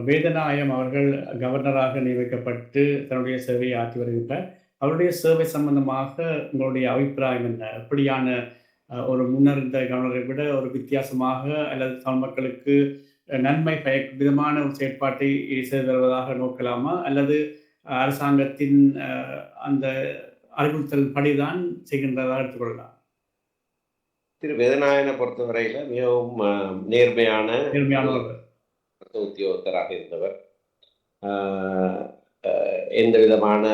வேதநாயம் அவர்கள் கவர்னராக நியமிக்கப்பட்டு தன்னுடைய சேவையை ஆற்றி வருகின்றார். அவருடைய சேவை சம்பந்தமாக உங்களுடைய அபிப்பிராயம் என்ன? எப்படியான ஒரு முன்னர் இருந்த கவர்னரை விட ஒரு வித்தியாசமாக அல்லது தமிழ் மக்களுக்கு நன்மை பயக்கும் விதமான ஒரு செயற்பாட்டை செய்து வருவதாக நோக்கலாமா, அல்லது அரசாங்கத்தின் அந்த அறிவுறுத்தல் படிதான் செய்கின்றதாக எடுத்துக்கொள்ளலாம்? திரு வேதநாயனை பொறுத்தவரையில் மிகவும் நேர்மையான உத்தியோகத்தராக இருந்தவர். எந்த விதமான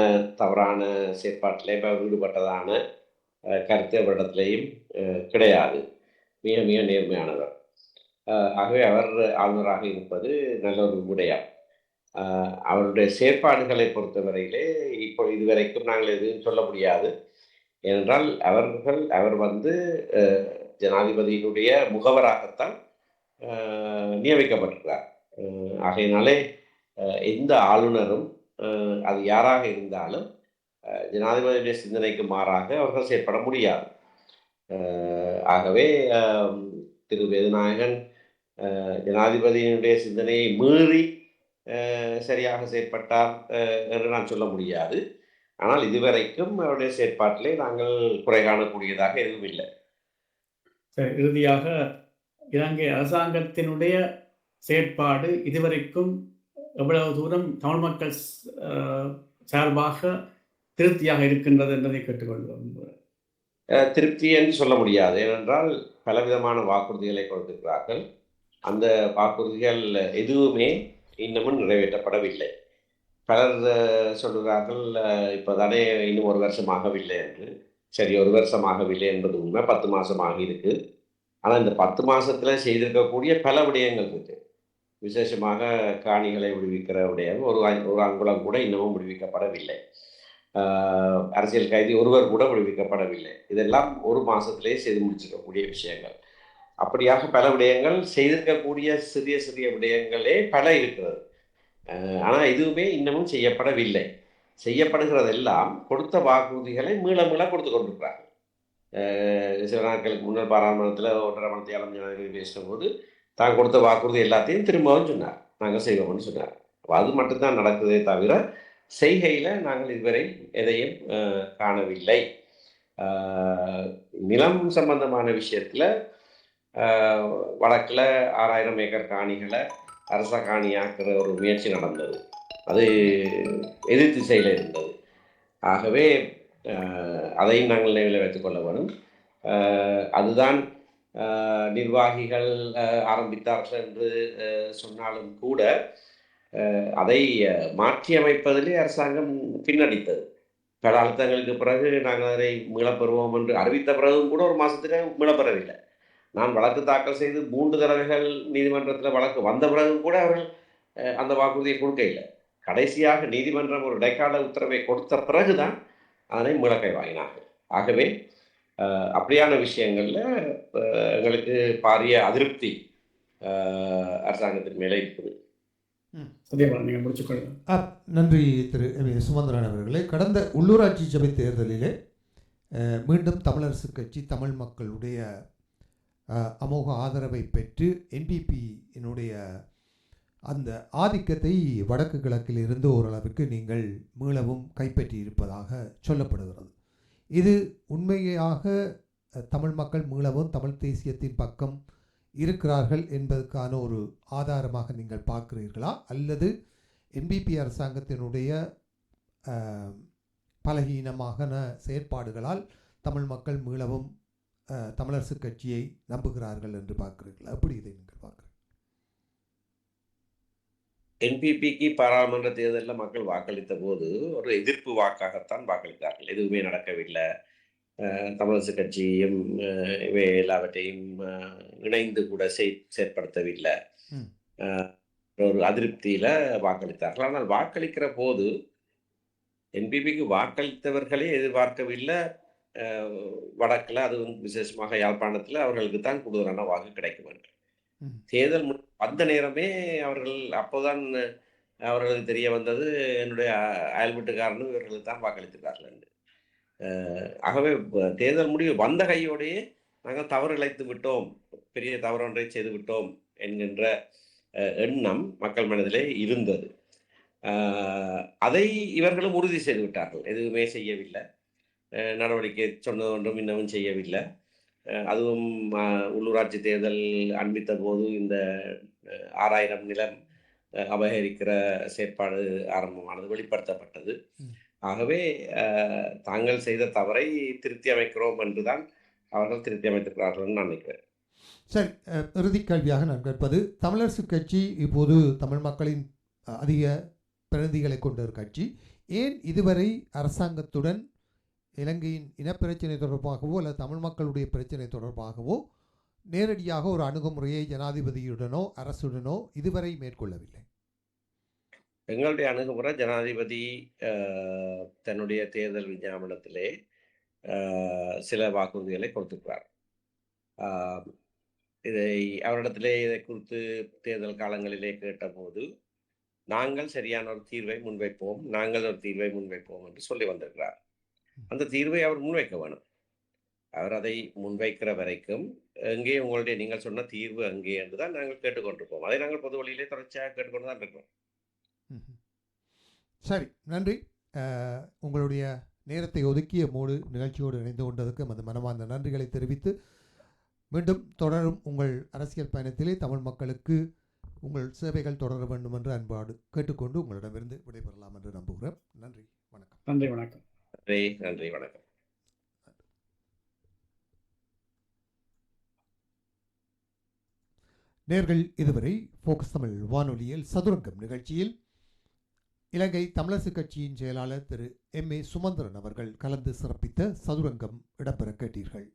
தவறான செயற்பாட்டிலே ஈடுபட்டதான கருத்து அவரிடத்திலேயும் கிடையாது. மிக மிக நேர்மையானவர். ஆகவே அவர் ஆளுநராக இருப்பது நல்ல ஒரு விடயம். அவருடைய செயற்பாடுகளை பொறுத்தவரையிலே இப்போ இதுவரைக்கும் நாங்கள் எதுவும் சொல்ல முடியாது. ஏனென்றால் அவர் வந்து ஜனாதிபதியினுடைய முகவராகத்தான் நியமிக்கப்பட்டிருக்கிறார். ஆகையினாலே எந்த ஆளுநரும் அது யாராக இருந்தாலும் ஜனாதிபதியுடைய சிந்தனைக்கு மாறாக அவர்கள் செயற்பட முடியாது. ஆகவே திரு வேதநாயகன் ஜனாதிபதியினுடைய சிந்தனையை மீறி சரியாக செயற்பட்டார் என்று நான் சொல்ல முடியாது. ஆனால் இதுவரைக்கும் அவருடைய செயற்பாட்டிலே நாங்கள் குறை காணக்கூடியதாக எதுவும் இல்லை. சரி, இறுதியாக இலங்கை அரசாங்கத்தினுடைய செயற்பாடு இதுவரைக்கும் எவ்வளவு தூரம் தமிழ் மக்கள் சார்பாக திருப்தியாக இருக்கின்றது என்பதை கேட்டுக்கொள்வோம். திருப்தி என்று சொல்ல முடியாது. ஏனென்றால் பலவிதமான வாக்குறுதிகளை கொடுத்திருக்கிறார்கள். அந்த வாக்குறுதிகள் எதுவுமே இன்னமும் நிறைவேற்றப்படவில்லை. பலர் சொல்கிறார்கள், இப்போதானே இன்னும் 1 வருஷம் ஆகவில்லை என்று. சரி, 1 வருஷம் ஆகவில்லை என்பது உண்மை. 10 மாதம் ஆகியிருக்கு. ஆனால் இந்த 10 மாதத்தில் செய்திருக்கக்கூடிய பல விடயங்கள் இருக்கு. விசேஷமாக காணிகளை விடுவிக்கிற விடயம் ஒரு அங்குலம் கூட இன்னமும் விடுவிக்கப்படவில்லை. அரசியல் கைதி ஒருவர் கூட விடுவிக்கப்படவில்லை. இதெல்லாம் 1 மாதத்திலே செய்து முடிச்சிருக்கக்கூடிய விஷயங்கள். அப்படியாக பல விடயங்கள் செய்திருக்கக்கூடிய சிறிய சிறிய விடயங்களே பல இருக்கிறது. ஆனால் எதுவுமே இன்னமும் செய்யப்படவில்லை. செய்யப்படுகிறதெல்லாம் கொடுத்த வாக்குறுதிகளை மீள கொடுத்து கொண்டிருக்கிறார்கள். சில நாட்களுக்கு முன்னர் பாராளுமன்றத்தில் 1.5 மணித்தியாலம் ஜனாதிபதி பேசின போது தான் கொடுத்த வாக்குறுதி எல்லாத்தையும் திரும்பவும் சொன்னார், நாங்கள் செய்வோம்னு சொன்னார். அது மட்டும்தான் நடக்குதே தவிர செய்கையில் நாங்கள் இதுவரை எதையும் காணவில்லை. நிலம் சம்பந்தமான விஷயத்தில் வடக்கில் 6000 ஏக்கர் காணிகளை அரச காணியாக்குற ஒரு முயற்சி நடந்தது. அது எதிர் திசையில் இருந்தது. ஆகவே அதையும் நாங்கள் நினைவில் வைத்துக்கொள்ள வேணும். அதுதான் நிர்வாகிகள் ஆரம்பித்தார்கள் என்று சொன்னாலும் கூட அதை மாற்றியமைப்பதிலே அரசாங்கம் பின்னடித்தது. பல அழுத்தங்களுக்கு பிறகு நாங்கள் அதை மீளப்பெறுவோம் என்று அறிவித்த பிறகும் கூட 1 மாதத்துக்கு மீளப்பெறவில்லை. நான் வழக்கு தாக்கல் செய்து 3 தடவைகள் நீதிமன்றத்தில் வழக்கு வந்த பிறகும் கூட அவர்கள் அந்த வாக்குறுதியை கொடுக்க இல்லை. கடைசியாக நீதிமன்றம் ஒரு இடைக்கால உத்தரவை கொடுத்த பிறகுதான் அதனை மீளக்கை வாங்கினார்கள். ஆகவே அப்படியான விஷயங்களில் எங்களுக்கு பாரிய அதிருப்தி அரசாங்கத்தின் மேலே இருக்குது. நன்றி திரு சுமந்திரன் அவர்களே. கடந்த உள்ளூராட்சி சபை தேர்தலிலே மீண்டும் தமிழரசு கட்சி தமிழ் மக்களுடைய அமோக ஆதரவை பெற்று என்பிபியினுடைய அந்த ஆதிக்கத்தை வடக்கு கிழக்கில் இருந்து ஓரளவுக்கு நீங்கள் மீளவும் கைப்பற்றி இருப்பதாக சொல்லப்படுகிறது. இது உண்மையாக தமிழ் மக்கள் மீளவும் தமிழ் தேசியத்தின் பக்கம் இருக்கிறார்கள் என்பதற்கான ஒரு ஆதாரமாக நீங்கள் பார்க்கிறீர்களா, அல்லது என்பிபி அரசாங்கத்தினுடைய பலகீனமான செயற்பாடுகளால் தமிழ் மக்கள் மீளவும் தமிழரசு கட்சியை நம்புகிறார்கள் என்று பார்க்கிறீர்கள்? எப்படி இதை நீங்கள் பார்க்கிறீர்கள்? என்பிபிக்கு பாராளுமன்ற தேர்தலில் மக்கள் வாக்களித்த போது ஒரு எதிர்ப்பு வாக்காகத்தான் வாக்களித்தார்கள். எதுவுமே நடக்கவில்லை, தமிழரசு கட்சியும் இவை எல்லாவற்றையும் இணைந்து கூட செயற்படுத்தவில்லை, ம். ஒரு அதிருப்தியில வாக்களித்தார்கள். ஆனால் வாக்களிக்கிற போது என்பிபிக்கு வாக்களித்தவர்களே எதிர்பார்க்கவில்லை, வடக்கில் அதுவும் விசேஷமாக யாழ்ப்பாணத்தில் அவர்களுக்கு தான் கூடுதலான வாக்கு கிடைக்கும் என்று. ம். தேர்தல் வந்த நேரமே அவர்கள் அப்போதான் அவர்களுக்கு தெரிய வந்தது, என்னுடைய அயல் வீட்டுக்காரனும் இவர்களுக்கு தான் வாக்களித்திருக்கார்கள் என்று. ஆகவே தேர்தல் முடிவு வந்த கையோடையே நாங்கள் தவறு இழைத்து விட்டோம், பெரிய தவறு ஒன்றை செய்து விட்டோம் என்கின்ற எண்ணம் மக்கள் மனதிலே இருந்தது. அதை இவர்களும் உறுதி செய்து விட்டார்கள். எதுவுமே செய்யவில்லை, நடவடிக்கை சொன்னது ஒன்றும் இன்னமும் செய்யவில்லை. அதுவும் உள்ளூராட்சி தேர்தல் அண்மித்த போது இந்த 6000 நிலம் அபகரிக்கிற செயற்பாடு ஆரம்பமானது, வெளிப்படுத்தப்பட்டது. ஆகவே தாங்கள் செய்த தவறை திருத்தி அமைக்கிறோம் என்றுதான் அவர்கள் திருத்தி அமைத்திருக்கிறார்கள் நான் நினைக்கிறேன். சரி, இறுதி கேள்வியாக நான் கேட்பது, தமிழரசு கட்சி இப்போது தமிழ் மக்களின் அதிக பிரதிநிதிகளை கொண்ட ஒரு கட்சி. ஏன் இதுவரை அரசாங்கத்துடன் இலங்கையின் இனப்பிரச்சனை தொடர்பாகவோ அல்லது தமிழ் மக்களுடைய பிரச்சனை தொடர்பாகவோ நேரடியாக ஒரு அணுகுமுறையை ஜனாதிபதியுடனோ அரசுடனோ இதுவரை மேற்கொள்ளவில்லை? எங்களுடைய அணுகுமுறை, ஜனாதிபதி தன்னுடைய தேர்தல் விஞ்ஞாபனத்திலே சில வாக்குறுதிகளை கொடுத்திருக்கிறார். இதை அவரிடத்திலே இதை குறித்து தேர்தல் காலங்களிலே கேட்டபோது, நாங்கள் சரியான ஒரு தீர்வை முன்வைப்போம், நாங்கள் ஒரு தீர்வை முன்வைப்போம் என்று சொல்லி வந்திருக்கிறார். அந்த தீர்வை அவர் முன்வைக்க வேணும். அவர் அதை முன்வைக்கிற வரைக்கும் எங்கே உங்களுடைய நீங்கள் சொன்ன தீர்வு அங்கே என்றுதான் நாங்கள் கேட்டுக்கொண்டிருப்போம். அதை நாங்கள் பொது வழியிலே தொடர்ச்சியாக கேட்டுக்கொண்டு தான் இருக்கிறோம். சரி, நன்றி. உங்களுடைய நேரத்தை ஒதுக்கிய மூடு நிகழ்ச்சியோடு இணைந்து கொண்டதுக்கு நமது மனமார்ந்த நன்றிகளை தெரிவித்து, மீண்டும் தொடரும் உங்கள் அரசியல் பயணத்திலே தமிழ் மக்களுக்கு உங்கள் சேவைகள் தொடர வேண்டும் என்று அன்பாடு கேட்டுக்கொண்டு உங்களிடமிருந்து விடைபெறலாம் என்று நம்புகிறேன். நன்றி, வணக்கம். நன்றி, வணக்கம். நன்றி, வணக்கம். நேர்கள் இதுவரை ஃபோக்கஸ் தமிழ் வானொலியில் சதுரங்கம் நிகழ்ச்சியில் இலங்கை தமிழரசு கட்சியின் செயலாளர் திரு எம்.ஏ. சுமந்திரன் அவர்கள் கலந்து சிறப்பித்த சதுரங்கம் இடம்பெற கேட்டீர்கள்.